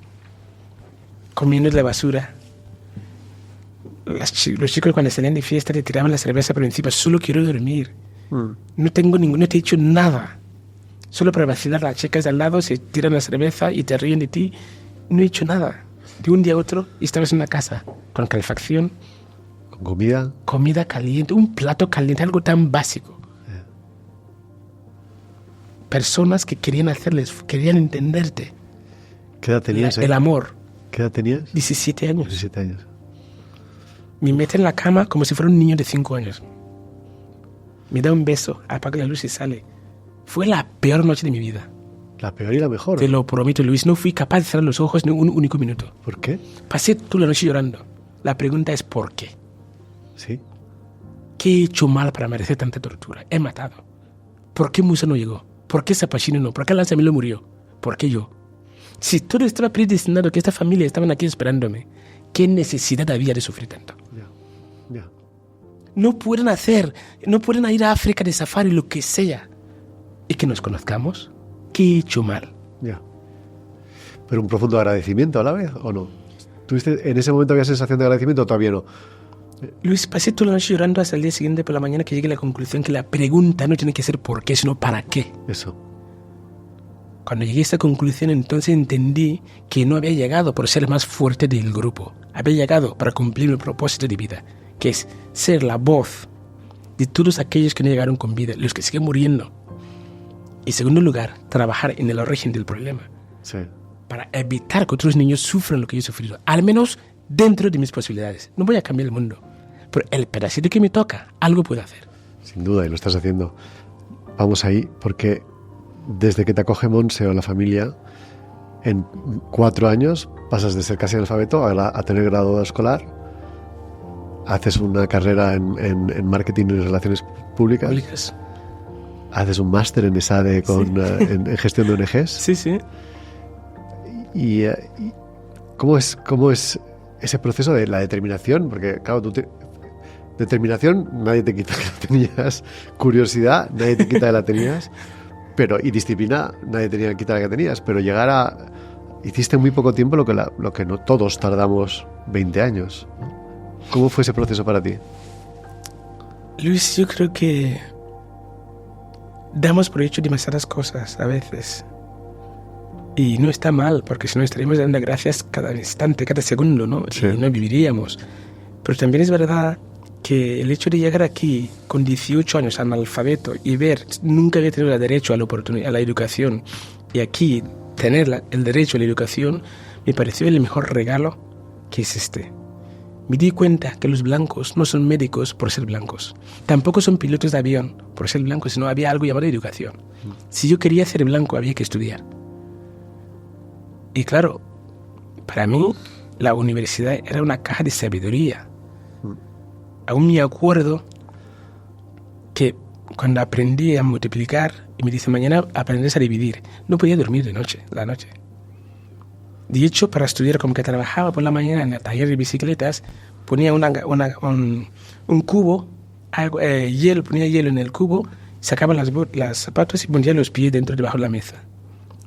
comiendo la basura. Los chicos cuando salían de fiesta le tiraban la cerveza por encima. Solo quiero dormir. No te he hecho nada. Solo para vacilar, las chicas de al lado se tiran la cerveza y te ríen de ti. No he hecho nada. De un día a otro estabas en una casa con calefacción. ¿Con comida? Comida caliente, un plato caliente, algo tan básico. Personas que querían entenderte. ¿Qué edad tenías? El amor. ¿Qué edad tenías? 17 años. 17 años. Me mete en la cama como si fuera un niño de 5 años. Me da un beso, apaga la luz y sale. Fue la peor noche de mi vida. La peor y la mejor. Te lo prometo, Luis. No fui capaz de cerrar los ojos ni un único minuto. ¿Por qué? Pasé toda la noche llorando. La pregunta es ¿por qué? ¿Sí? ¿Qué he hecho mal para merecer tanta tortura? He matado. ¿Por qué Musa no llegó? ¿Por qué Zapachino no? ¿Por qué Lanzamilo murió? ¿Por qué yo? Si todo estaba predestinado, que esta familia estaban aquí esperándome, ¿qué necesidad había de sufrir tanto? Ya. No pueden ir a África de safari, lo que sea, y que nos conozcamos. ¿Qué he hecho mal? Ya. Pero un profundo agradecimiento a la vez, ¿o no? ¿Tuviste en ese momento había sensación de agradecimiento o todavía no? Luis, pasé toda la noche llorando hasta el día siguiente por la mañana que llegué a la conclusión que la pregunta no tiene que ser por qué, sino para qué. Eso. Cuando llegué a esta conclusión, entonces entendí que no había llegado por ser el más fuerte del grupo. Había llegado para cumplir mi propósito de vida, que es ser la voz de todos aquellos que no llegaron con vida, los que siguen muriendo. Y en segundo lugar, trabajar en el origen del problema. Sí. Para evitar que otros niños sufran lo que yo he sufrido. Al menos dentro de mis posibilidades. No voy a cambiar el mundo. Pero el pedacito que me toca, algo puedo hacer. Sin duda, y lo estás haciendo. Vamos ahí, porque desde que te acoge Montse o la familia, en 4 años pasas de ser casi analfabeto a tener grado escolar, haces una carrera en marketing y relaciones públicas. Haces un máster en ESADE en gestión de ONGs. Sí. ¿Y cómo es ese proceso de la determinación? Porque, claro, determinación nadie te quita que la tenías, curiosidad nadie te quita que la tenías, y disciplina nadie te quita que la tenías, pero hiciste en muy poco tiempo lo que no todos tardamos 20 años. ¿Cómo fue ese proceso para ti? Luis, yo creo que damos por hecho demasiadas cosas a veces. Y no está mal, porque si no estaríamos dando gracias cada instante, cada segundo, ¿no? Sí. Y no viviríamos. Pero también es verdad que el hecho de llegar aquí con 18 años analfabeto y ver, nunca había tenido el derecho a la oportunidad, a la educación, y aquí tener el derecho a la educación, me pareció el mejor regalo que existe. Me di cuenta que los blancos no son médicos por ser blancos. Tampoco son pilotos de avión por ser blancos, sino había algo llamado educación. Si yo quería ser blanco, había que estudiar. Y claro, para mí, la universidad era una caja de sabiduría. Aún me acuerdo que cuando aprendí a multiplicar, y me dice, mañana aprendes a dividir, no podía dormir la noche. De hecho, para estudiar, como que trabajaba por la mañana en el taller de bicicletas, ponía un cubo, hielo, ponía hielo en el cubo, sacaba las zapatos y ponía los pies debajo de la mesa.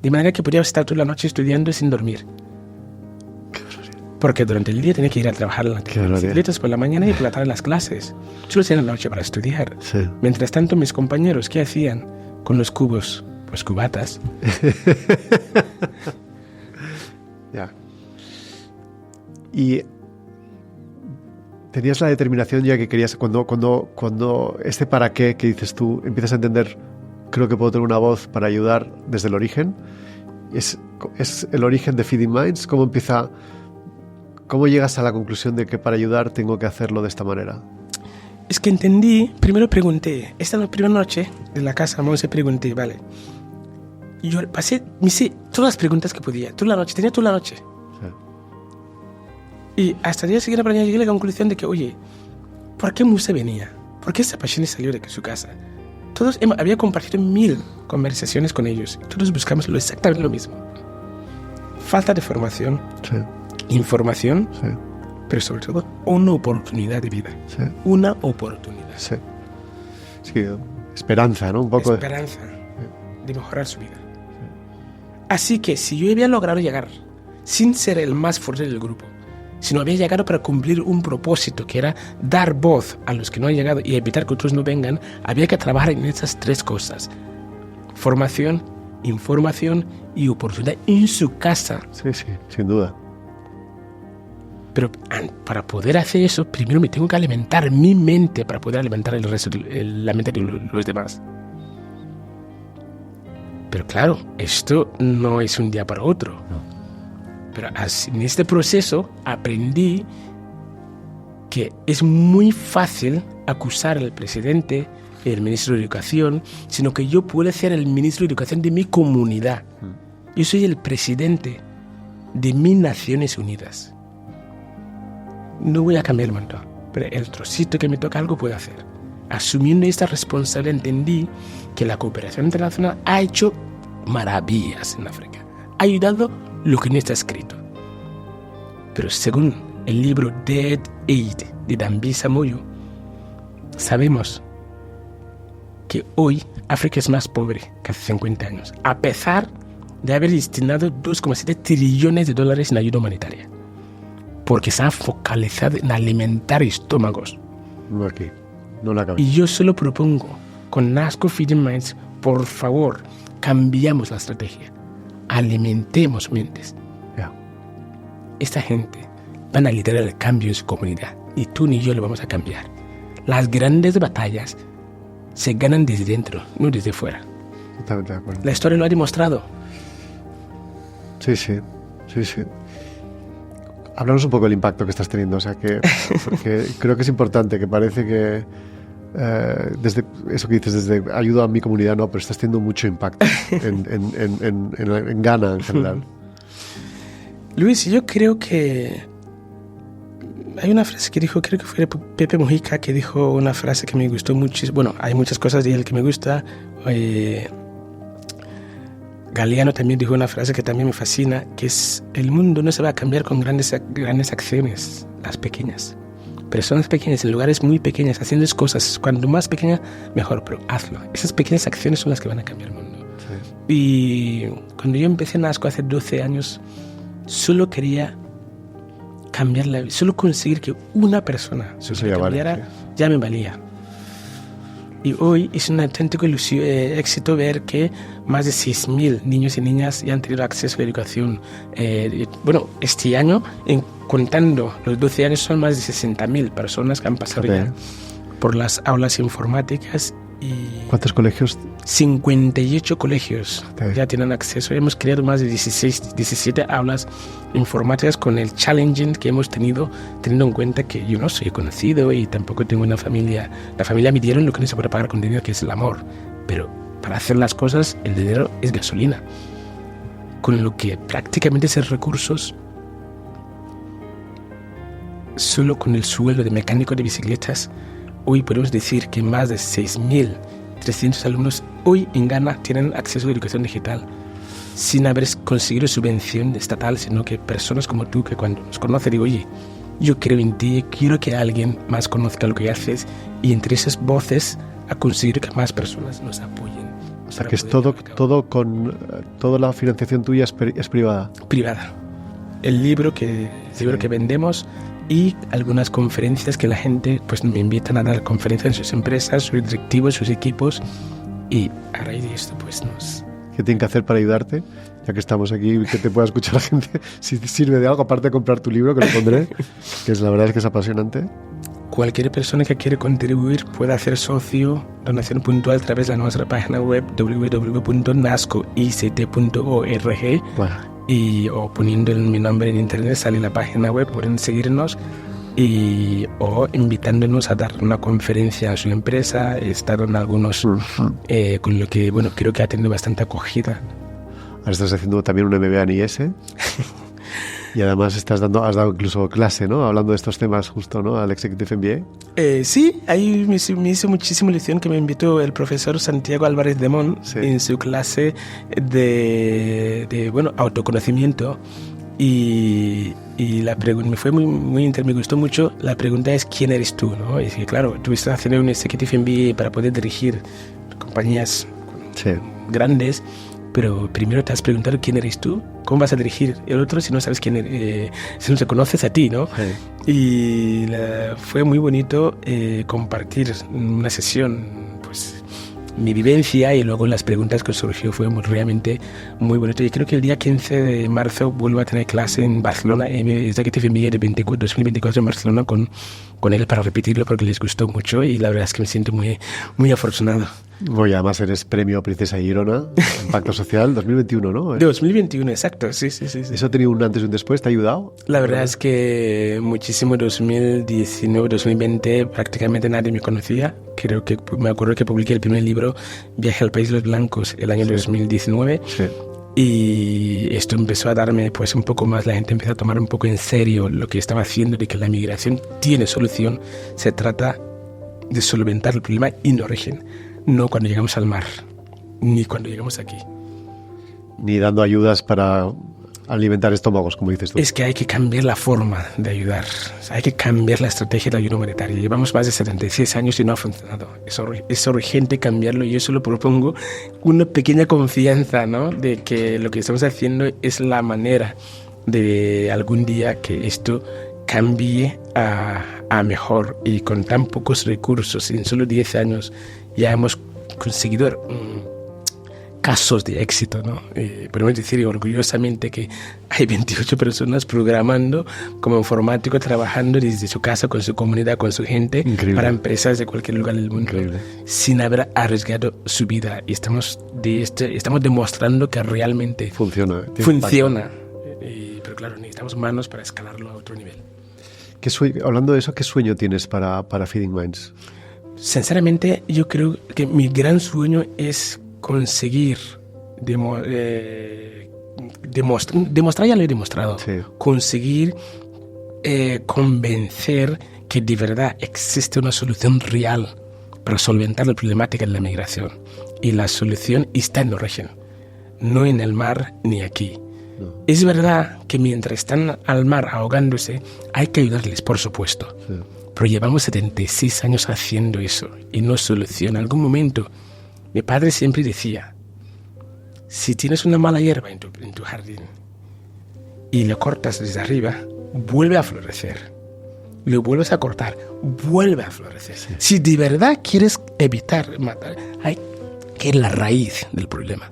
De manera que podía estar toda la noche estudiando sin dormir. Porque durante el día tenía que ir a trabajar en las bicicletas por la mañana y por la tarde en las clases. Solo tenía la noche para estudiar. Sí. Mientras tanto, mis compañeros, ¿qué hacían con los cubos? Pues cubatas. Ya. Y tenías la determinación ya que querías, cuando este para qué que dices tú, empiezas a entender, creo que puedo tener una voz para ayudar desde el origen. ¿Es el origen de Feeding Minds? ¿Cómo llegas a la conclusión de que para ayudar tengo que hacerlo de esta manera? Es que entendí, primero pregunté, esta primera noche de la casa, Monse, pregunté, vale. Y yo me hice todas las preguntas que podía, tenía toda la noche. Sí. Y hasta el día siguiente llegué a la conclusión de que, oye, ¿por qué Musa venía? ¿Por qué esa pasión salió de su casa? Todos había compartido 1000 conversaciones con ellos. Todos buscamos exactamente lo mismo. Falta de formación. Sí. Información, sí. Pero sobre todo una oportunidad de vida. Sí. Una oportunidad. Sí. Sí, esperanza, ¿no? Un poco esperanza de mejorar su vida. Sí. Así que si yo había logrado llegar sin ser el más fuerte del grupo, sino había llegado para cumplir un propósito que era dar voz a los que no han llegado y evitar que otros no vengan, había que trabajar en esas 3 cosas: formación, información y oportunidad en su casa. Sí, sin duda. Pero para poder hacer eso, primero me tengo que alimentar mi mente para poder alimentar el resto, la mente de los demás. Pero claro, esto no es un día para otro. No. Pero en este proceso aprendí que es muy fácil acusar al presidente, el ministro de Educación, sino que yo puedo ser el ministro de Educación de mi comunidad. Yo soy el presidente de mis Naciones Unidas. No voy a cambiar el mundo, pero el trocito que me toca algo puedo hacer. Asumiendo esta responsabilidad, entendí que la cooperación internacional ha hecho maravillas en África. Ha ayudado lo que no está escrito. Pero según el libro Dead Aid de Dambisa Moyo, sabemos que hoy África es más pobre que hace 50 años, a pesar de haber destinado $2,7 trillones en ayuda humanitaria. Porque se ha focalizado en alimentar estómagos. No aquí, no la cabeza. Y yo solo propongo, con NASCO Feeding Minds, por favor, cambiamos la estrategia. Alimentemos mentes. Yeah. Esta gente van a liderar el cambio en su comunidad. Y tú ni yo lo vamos a cambiar. Las grandes batallas se ganan desde dentro, no desde fuera. Totalmente de acuerdo. La historia lo ha demostrado. Sí. Hablamos un poco del impacto que estás teniendo, porque creo que es importante, que parece que desde eso que dices, desde ayuda a mi comunidad, no, pero estás teniendo mucho impacto en Ghana en general. Luis, yo creo que hay una frase que dijo, creo que fue Pepe Mujica, que dijo una frase que me gustó mucho. Bueno, hay muchas cosas de él que me gusta. Galeano también dijo una frase que también me fascina, que es: el mundo no se va a cambiar con grandes acciones, las pequeñas. Personas pequeñas, en lugares muy pequeños, haciendo cosas. Cuando más pequeña, mejor, pero hazlo. Esas pequeñas acciones son las que van a cambiar el mundo. Sí. Y cuando yo empecé en NASCO hace 12 años, solo quería cambiar la vida, solo conseguir que una persona cambiara, ya me valía. Y hoy es un auténtico éxito ver que más de 6.000 niños y niñas ya han tenido acceso a la educación. Este año, contando los 12 años, son más de 60.000 personas que han pasado ya por las aulas informáticas. Y ¿cuántos colegios? 58 colegios ya tienen acceso. Hemos creado más de 17 aulas informáticas con el challenging que hemos tenido, teniendo en cuenta que yo no soy conocido y tampoco tengo una familia. La familia me dieron lo que no se puede pagar con dinero, que es el amor. Pero para hacer las cosas, el dinero es gasolina. Con lo que prácticamente esos recursos, solo con el sueldo de mecánico de bicicletas, hoy podemos decir que más de 6.300 alumnos hoy en Ghana tienen acceso a la educación digital sin haber conseguido subvención estatal, sino que personas como tú, que cuando nos conocen digo, oye, yo creo en ti, quiero que alguien más conozca lo que haces, y entre esas voces a conseguir que más personas nos apoyen. O sea, que es toda la financiación tuya es privada. Privada. El libro que vendemos y algunas conferencias que la gente pues me invitan a dar conferencias en sus empresas, sus directivos, sus equipos, y a raíz de esto pues nos... ¿Qué tienen que hacer para ayudarte? Ya que estamos aquí, que te pueda escuchar la gente, si sirve de algo, aparte de comprar tu libro, que lo pondré, que la verdad es que es apasionante. Cualquier persona que quiere contribuir puede hacer socio, donación puntual a través de nuestra página web www.nascoict.org. Bueno. O poniendo mi nombre en internet sale la página web, pueden seguirnos o invitándonos a dar una conferencia a su empresa, estar en algunos con lo que creo que ha tenido bastante acogida. Ahora estás haciendo también un MBA en IS y además has dado incluso clase, ¿no? Hablando de estos temas justo, ¿no? Al Executive MBA. Sí, ahí me hizo muchísima ilusión que me invitó el profesor Santiago Álvarez de Mon en su clase de autoconocimiento, y me gustó mucho. La pregunta es ¿quién eres tú? ¿no? Y que claro, tú estás haciendo un Executive MBA para poder dirigir compañías grandes, pero primero te has preguntado quién eres tú, cómo vas a dirigir el otro si no sabes quién eres, si no te conoces a ti, ¿no? Sí. Y fue muy bonito compartir una sesión, pues mi vivencia, y luego las preguntas que surgió fue realmente muy bonito. Y creo que el día 15 de marzo vuelvo a tener clase en Barcelona, Executive MBA de 2024 en Barcelona con él para repetirlo porque les gustó mucho, y la verdad es que me siento muy, muy afortunado. Voy, además eres premio Princesa Girona, Impacto Social 2021, ¿no? 2021, exacto, sí. ¿Eso ha tenido un antes y un después? ¿Te ha ayudado? La verdad es que muchísimo. 2019, 2020 prácticamente nadie me conocía. Creo que me acuerdo que publiqué el primer libro, Viaje al País de los Blancos, el año 2019. Sí. Y esto empezó a darme pues un poco más, la gente empezó a tomar un poco en serio lo que estaba haciendo, de que la migración tiene solución. Se trata de solventar el problema en origen, no cuando llegamos al mar, ni cuando llegamos aquí. Ni dando ayudas para alimentar estómagos, como dices tú. Es que hay que cambiar la forma de ayudar, o sea, hay que cambiar la estrategia de ayuda humanitaria. Llevamos más de 76 años y no ha funcionado. Es urgente cambiarlo, y yo solo propongo una pequeña confianza, ¿no?, de que lo que estamos haciendo es la manera de algún día que esto cambie a mejor. Y con tan pocos recursos, en solo 10 años, ya hemos conseguido casos de éxito, ¿no? Podemos decir orgullosamente que hay 28 personas programando como informático, trabajando desde su casa, con su comunidad, con su gente. Increíble. Para empresas de cualquier lugar del mundo. Increíble. Sin haber arriesgado su vida. Y estamos demostrando que realmente funciona. Pero claro, necesitamos manos para escalarlo a otro nivel. Hablando de eso, ¿qué sueño tienes para Feeding Minds? Sinceramente, yo creo que mi gran sueño es conseguir demostrar, ya lo he demostrado, sí. Conseguir convencer que de verdad existe una solución real para solventar la problemática de la migración, y la solución está en el origen, no en el mar ni aquí. No. Es verdad que mientras están al mar ahogándose hay que ayudarles, por supuesto, sí. Pero llevamos 76 años haciendo eso y no soluciona. En algún momento mi padre siempre decía, si tienes una mala hierba en tu jardín y lo cortas desde arriba, vuelve a florecer. Lo vuelves a cortar, vuelve a florecer. Sí. Si de verdad quieres evitar matar, hay que ir a la raíz del problema.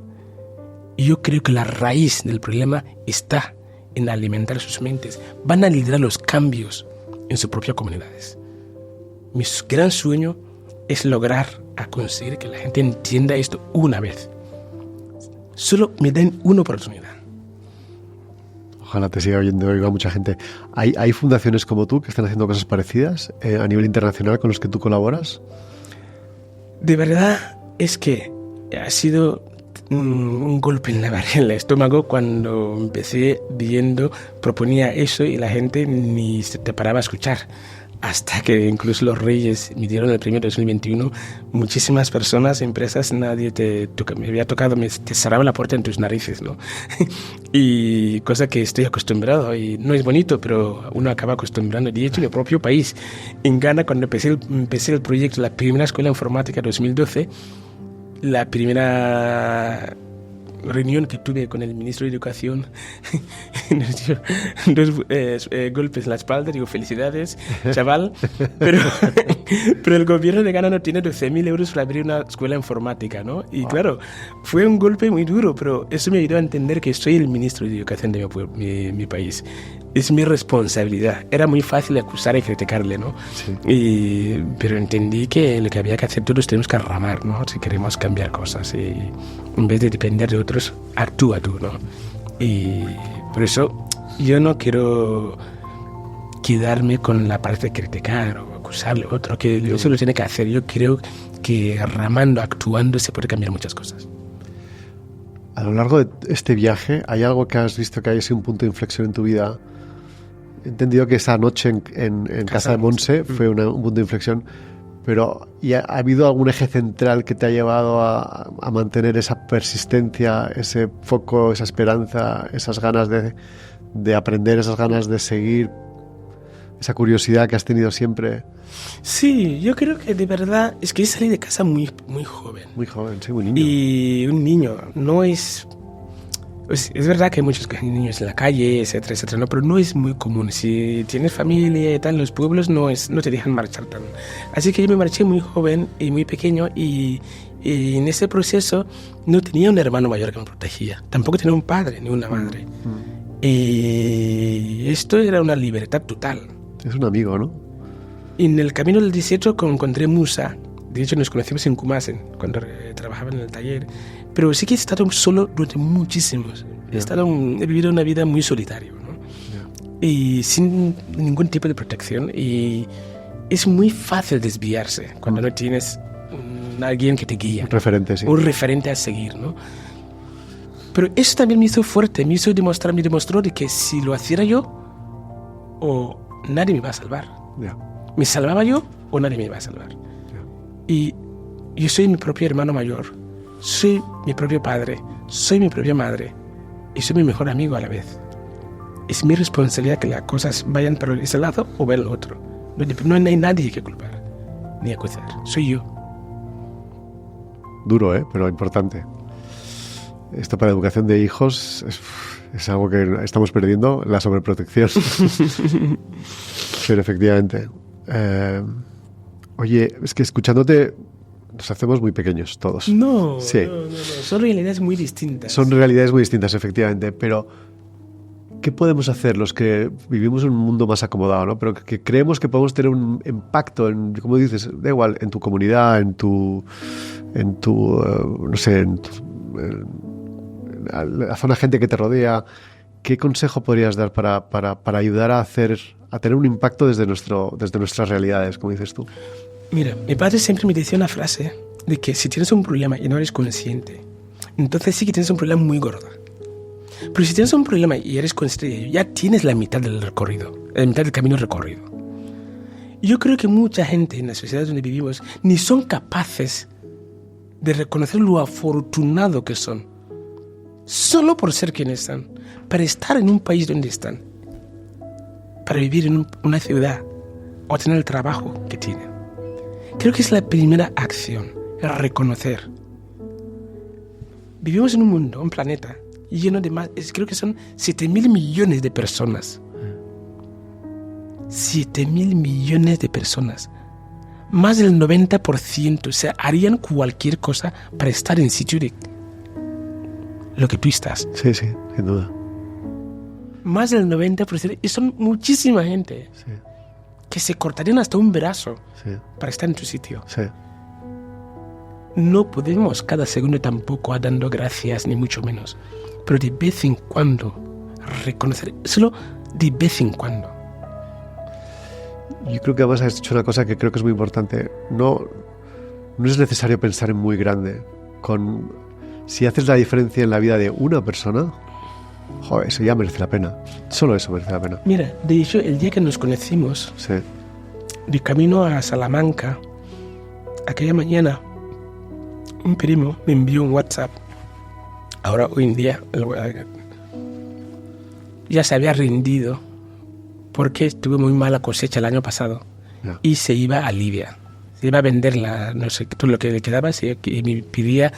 Y yo creo que la raíz del problema está en alimentar sus mentes, van a liderar los cambios en sus propias comunidades. Mi gran sueño es lograr a conseguir que la gente entienda esto una vez. Solo me den una oportunidad. Ojalá te siga oiga mucha gente. ¿Hay fundaciones como tú que están haciendo cosas parecidas a nivel internacional con los que tú colaboras? De verdad es que ha sido un golpe en el estómago cuando empecé proponía eso y la gente ni se te paraba a escuchar. Hasta que incluso los Reyes me dieron el premio 2021, muchísimas personas, empresas, nadie me había tocado, te cerraba la puerta en tus narices, ¿no? Y cosa que estoy acostumbrado, y no es bonito, pero uno acaba acostumbrando. De hecho, en el propio país, en Ghana, cuando empecé el proyecto, la primera escuela informática 2012, la primera reunión que tuve con el ministro de Educación, nos dio dos golpes en la espalda, digo, felicidades, chaval, pero el gobierno de Ghana no tiene 12.000 euros para abrir una escuela informática, ¿no? Y claro, fue un golpe muy duro, pero eso me ayudó a entender que soy el ministro de Educación de mi país. Es mi responsabilidad. Era muy fácil acusar y criticarle, ¿no? Sí. Pero entendí que lo que había que hacer todos tenemos que ramar, ¿no? Si queremos cambiar cosas. Y en vez de depender de otros, actúa tú, ¿no? Y por eso yo no quiero quedarme con la parte de criticar o acusarle a otro, que eso lo tiene que hacer. Yo creo que ramando, actuando, se puede cambiar muchas cosas. A lo largo de este viaje, ¿hay algo que has visto que haya sido un punto de inflexión en tu vida? He entendido que esa noche en casa de Monse fue un punto de inflexión, pero ¿ha habido algún eje central que te ha llevado a mantener esa persistencia, ese foco, esa esperanza, esas ganas de aprender, esas ganas de seguir, esa curiosidad que has tenido siempre? Sí, yo creo que de verdad es que salí de casa muy, muy joven. Muy joven, sí, muy niño. Y un niño no es... Es verdad que hay muchos niños en la calle, etcétera, etcétera, ¿no? Pero no es muy común. Si tienes familia y tal, en los pueblos no te dejan marchar tan. Así que yo me marché muy joven y muy pequeño y en ese proceso no tenía un hermano mayor que me protegía. Tampoco tenía un padre ni una madre. Y esto era una libertad total. Es un amigo, ¿no? Y en el camino del desierto encontré Musa. De hecho, nos conocimos en Kumasen, cuando trabajaba en el taller. Pero sí que he estado solo durante muchísimos. He vivido una vida muy solitaria, ¿no? Y sin ningún tipo de protección. Y es muy fácil desviarse cuando no tienes alguien que te guía. Un referente, sí. Un referente a seguir, ¿no? Pero eso también me hizo fuerte. Me demostró de que si lo hiciera yo, o nadie me va a salvar. ¿Me salvaba yo o nadie me va a salvar? Y yo soy mi propio hermano mayor, soy mi propio padre, soy mi propia madre y soy mi mejor amigo a la vez. Es mi responsabilidad que las cosas vayan por ese lado o por el otro. No hay nadie que culpar ni acusar, soy yo. Duro, pero importante. Esto para la educación de hijos es algo que estamos perdiendo, la sobreprotección. Pero efectivamente. Oye, es que escuchándote nos hacemos muy pequeños todos. No, sí. No. Son realidades muy distintas. Son realidades muy distintas, efectivamente. Pero, ¿qué podemos hacer los que vivimos en un mundo más acomodado, ¿no? Pero que creemos que podemos tener un impacto en, como dices, da igual, en tu comunidad, en la zona de gente que te rodea? ¿Qué consejo podrías dar para ayudar a tener un impacto desde nuestras realidades, como dices tú? Mira, mi padre siempre me decía una frase de que si tienes un problema y no eres consciente, entonces sí que tienes un problema muy gordo. Pero si tienes un problema y eres consciente, ya tienes la mitad del recorrido, la mitad del camino recorrido. Yo creo que mucha gente en las sociedades donde vivimos ni son capaces de reconocer lo afortunado que son, solo por ser quienes son, para estar en un país donde están, para vivir en una ciudad o tener el trabajo que tienen. Creo que es la primera acción, el reconocer. Vivimos en un mundo, un planeta, lleno de más, creo que son 7.000 millones de personas. 7.000 millones de personas. Más del 90%, o sea, harían cualquier cosa para estar en sitio de lo que tú estás. Sí, sin duda. Más del 90%. Y son muchísima gente. Sí. Que se cortarían hasta un brazo Sí. para estar en tu sitio. Sí. No podemos cada segundo tampoco dando gracias, ni mucho menos. Pero de vez en cuando reconocer, solo de vez en cuando. Yo creo que además has dicho una cosa que creo que es muy importante. No es necesario pensar en muy grande. Si haces la diferencia en la vida de una persona, joder, eso ya merece la pena. Solo eso merece la pena. Mira, de hecho, el día que nos conocimos, Sí. de camino a Salamanca, aquella mañana, un primo me envió un WhatsApp. Ahora, hoy en día, ya se había rendido porque tuvo muy mala cosecha el año pasado Ya. y se iba a Libia. Se iba a vender no sé, todo lo que le quedaba, y me pedía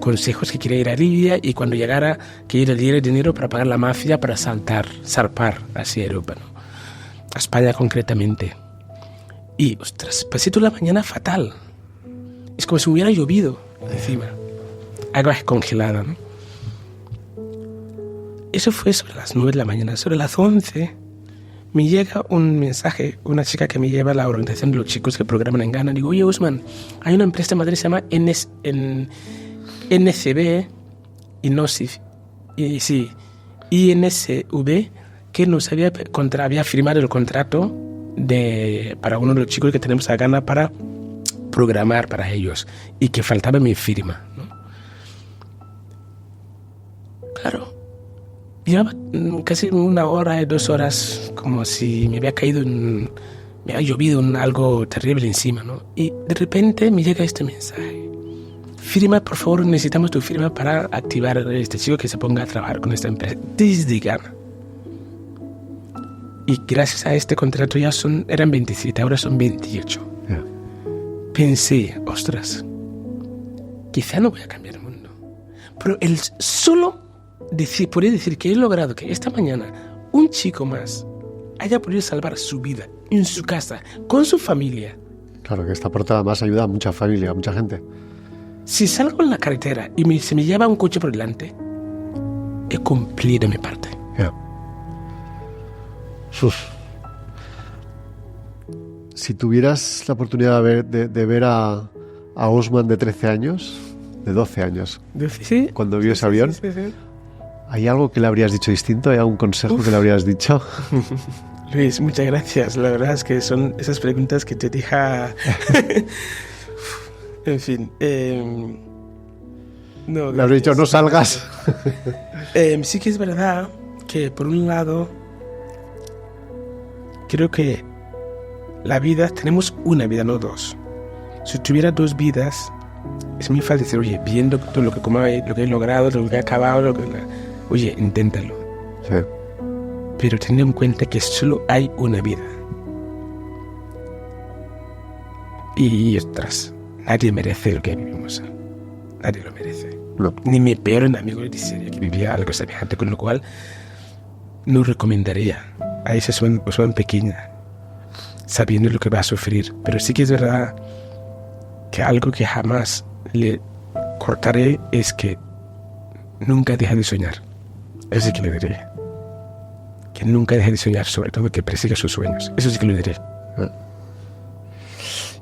consejos que quería ir a Libia y cuando llegara que le diera dinero para pagar la mafia para zarpar hacia Europa, ¿no? A España concretamente. Y, ostras, pasé toda la mañana fatal. Es como si hubiera llovido encima. Agua congelada, ¿no? Eso fue sobre las 9 de la mañana. Sobre las 11 me llega un mensaje, una chica que me lleva a la organización de los chicos que programan en Ghana. Digo, oye, Usman, hay una empresa en Madrid que se llama NCB, INSV, que nos había firmado el contrato para uno de los chicos que tenemos a Ghana para programar para ellos y que faltaba mi firma, ¿no? Claro, llevaba casi 1 hora, 2 horas, como si me había me había llovido algo terrible encima, ¿no? Y de repente me llega este mensaje: firma, por favor, necesitamos tu firma para activar a este chico que se ponga a trabajar con esta empresa desde Ghana. Y gracias a este contrato eran 27, ahora son 28. Yeah. Pensé, ostras, quizá no voy a cambiar el mundo. Pero el solo podría decir que he logrado que esta mañana un chico más haya podido salvar su vida en su casa, con su familia. Claro, que esta portada más ayuda a mucha familia, a mucha gente. Si salgo en la carretera y se me lleva un coche por delante, he cumplido mi parte. Yeah. Si tuvieras la oportunidad de ver a Usman de 13 años, de 12 años, ¿Sí? cuando vio ese avión, Sí. ¿hay algo que le habrías dicho distinto? ¿Hay algún consejo que le habrías dicho? Luis, muchas gracias. La verdad es que son esas preguntas que te deja... En fin. No, Le habría dicho, no salgas. Sí que es verdad que, por un lado, creo que la vida, tenemos una vida, no dos. Si tuviera 2 vidas, es muy fácil decir, oye, viendo todo lo que he logrado, lo que he acabado, oye, inténtalo. Sí. Pero teniendo en cuenta que solo hay una vida. Y ostras, nadie merece lo que vivimos. Nadie lo merece. No. Ni mi peor enemigo de serie que vivía algo semejante, con lo cual no recomendaría a esa persona pequeña, sabiendo lo que va a sufrir. Pero sí que es verdad que algo que jamás le cortaré es que nunca deje de soñar. Eso sí que le diré. Que nunca deje de soñar, sobre todo que persiga sus sueños. Eso sí que lo diré.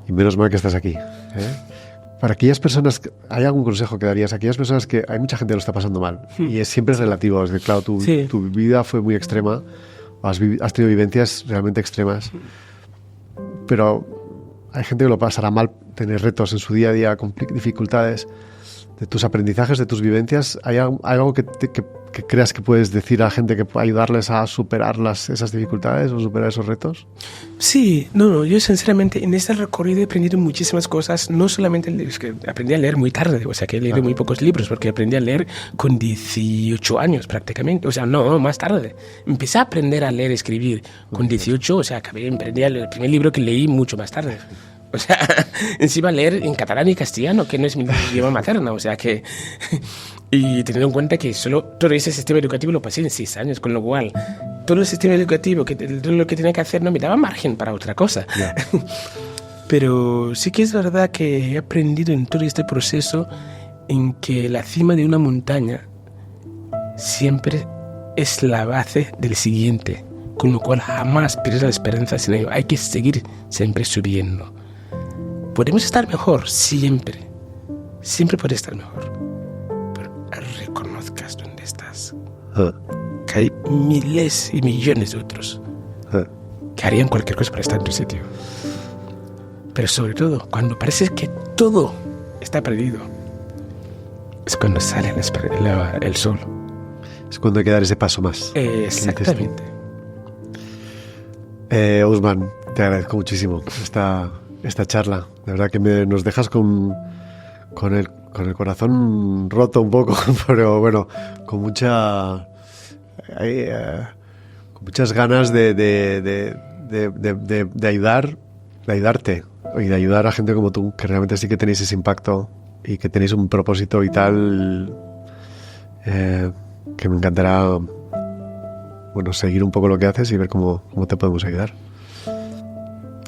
Y menos mal que estás aquí, ¿eh? Para aquellas personas, ¿hay algún consejo que darías a aquellas personas que hay mucha gente que lo está pasando mal? Y siempre es relativo. Es decir, claro, tu vida fue muy extrema, has tenido vivencias realmente extremas, pero hay gente que lo pasará mal, tener retos en su día a día, dificultades. De tus aprendizajes, de tus vivencias, ¿hay algo que creas que puedes decir a la gente que pueda ayudarles a superar esas dificultades o superar esos retos? Sí, yo sinceramente en este recorrido he aprendido muchísimas cosas. No solamente es que aprendí a leer muy tarde, o sea que he leído muy pocos libros, porque aprendí a leer con 18 años prácticamente, o sea, no, más tarde. Empecé a aprender a leer y escribir con 18, o sea, aprendí el primer libro que leí mucho más tarde. O sea, encima leer en catalán y castellano, que no es mi idioma materna, o sea que... Y teniendo en cuenta que solo todo ese sistema educativo lo pasé en 6 años, con lo cual todo el sistema educativo, todo lo que tenía que hacer, no me daba margen para otra cosa. Yeah. Pero sí que es verdad que he aprendido en todo este proceso en que la cima de una montaña siempre es la base del siguiente, con lo cual jamás pierdes la esperanza, sino hay que seguir siempre subiendo. Podemos estar mejor, siempre puedes estar mejor, pero reconozcas dónde estás. Que hay miles y millones de otros que harían cualquier cosa para estar en tu sitio. Pero sobre todo, cuando parece que todo está perdido, es cuando sale el sol. Es cuando hay que dar ese paso más. Exactamente. Ousmane, te agradezco muchísimo esta charla. De verdad que nos dejas con el corazón roto un poco, pero bueno, con muchas ganas de ayudarte y de ayudar a gente como tú, que realmente sí que tenéis ese impacto y que tenéis un propósito vital que me encantará seguir un poco lo que haces y ver cómo te podemos ayudar.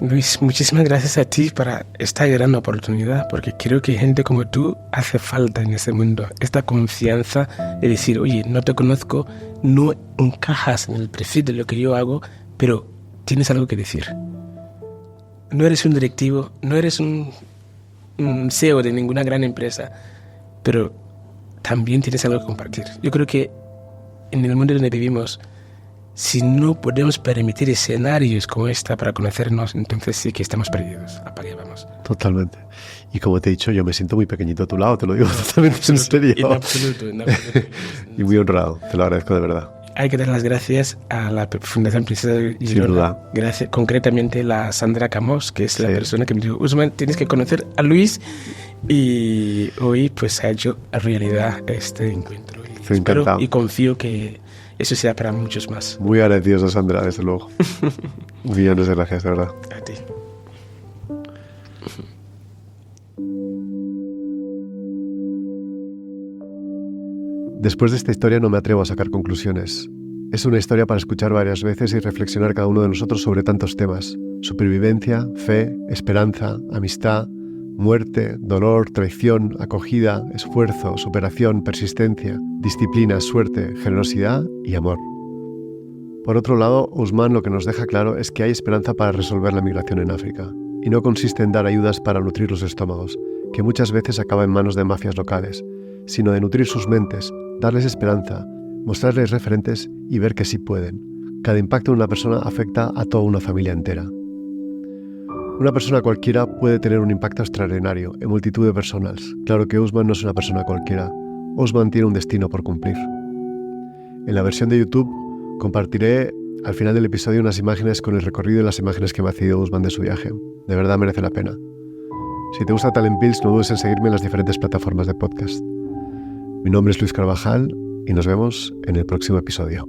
Luis, muchísimas gracias a ti para esta gran oportunidad, porque creo que gente como tú hace falta en este mundo. Esta confianza de decir, oye, no te conozco, no encajas en el perfil de lo que yo hago, pero tienes algo que decir. No eres un directivo, no eres un CEO de ninguna gran empresa, pero también tienes algo que compartir. Yo creo que en el mundo donde vivimos, si no podemos permitir escenarios como esta para conocernos, entonces sí que estamos perdidos. Apague, vamos. Totalmente. Y como te he dicho, yo me siento muy pequeñito a tu lado, te lo digo totalmente en serio. En absoluto. Y muy honrado, te lo agradezco de verdad. Hay que dar las gracias a la Fundación Princesa de Girona. Sin duda. Gracias, concretamente la Sandra Camós, que es la persona que me dijo, Ousmane, tienes que conocer a Luis, y hoy pues ha hecho realidad este encuentro. Estoy encantado. Y confío que eso sea para muchos más. Muy agradecidos a Sandra, desde luego. Millones de gracias, de verdad. A ti. Después de esta historia no me atrevo a sacar conclusiones. Es una historia para escuchar varias veces y reflexionar cada uno de nosotros sobre tantos temas: supervivencia, fe, esperanza, amistad, muerte, dolor, traición, acogida, esfuerzo, superación, persistencia, disciplina, suerte, generosidad y amor. Por otro lado, Ousmane lo que nos deja claro es que hay esperanza para resolver la migración en África, y no consiste en dar ayudas para nutrir los estómagos, que muchas veces acaba en manos de mafias locales, sino de nutrir sus mentes, darles esperanza, mostrarles referentes y ver que sí pueden. Cada impacto en una persona afecta a toda una familia entera. Una persona cualquiera puede tener un impacto extraordinario en multitud de personas. Claro que Ousmane no es una persona cualquiera. Ousmane tiene un destino por cumplir. En la versión de YouTube compartiré al final del episodio unas imágenes con el recorrido y las imágenes que me ha cedido Ousmane de su viaje. De verdad merece la pena. Si te gusta Talent Pills, no dudes en seguirme en las diferentes plataformas de podcast. Mi nombre es Luis Carvajal y nos vemos en el próximo episodio.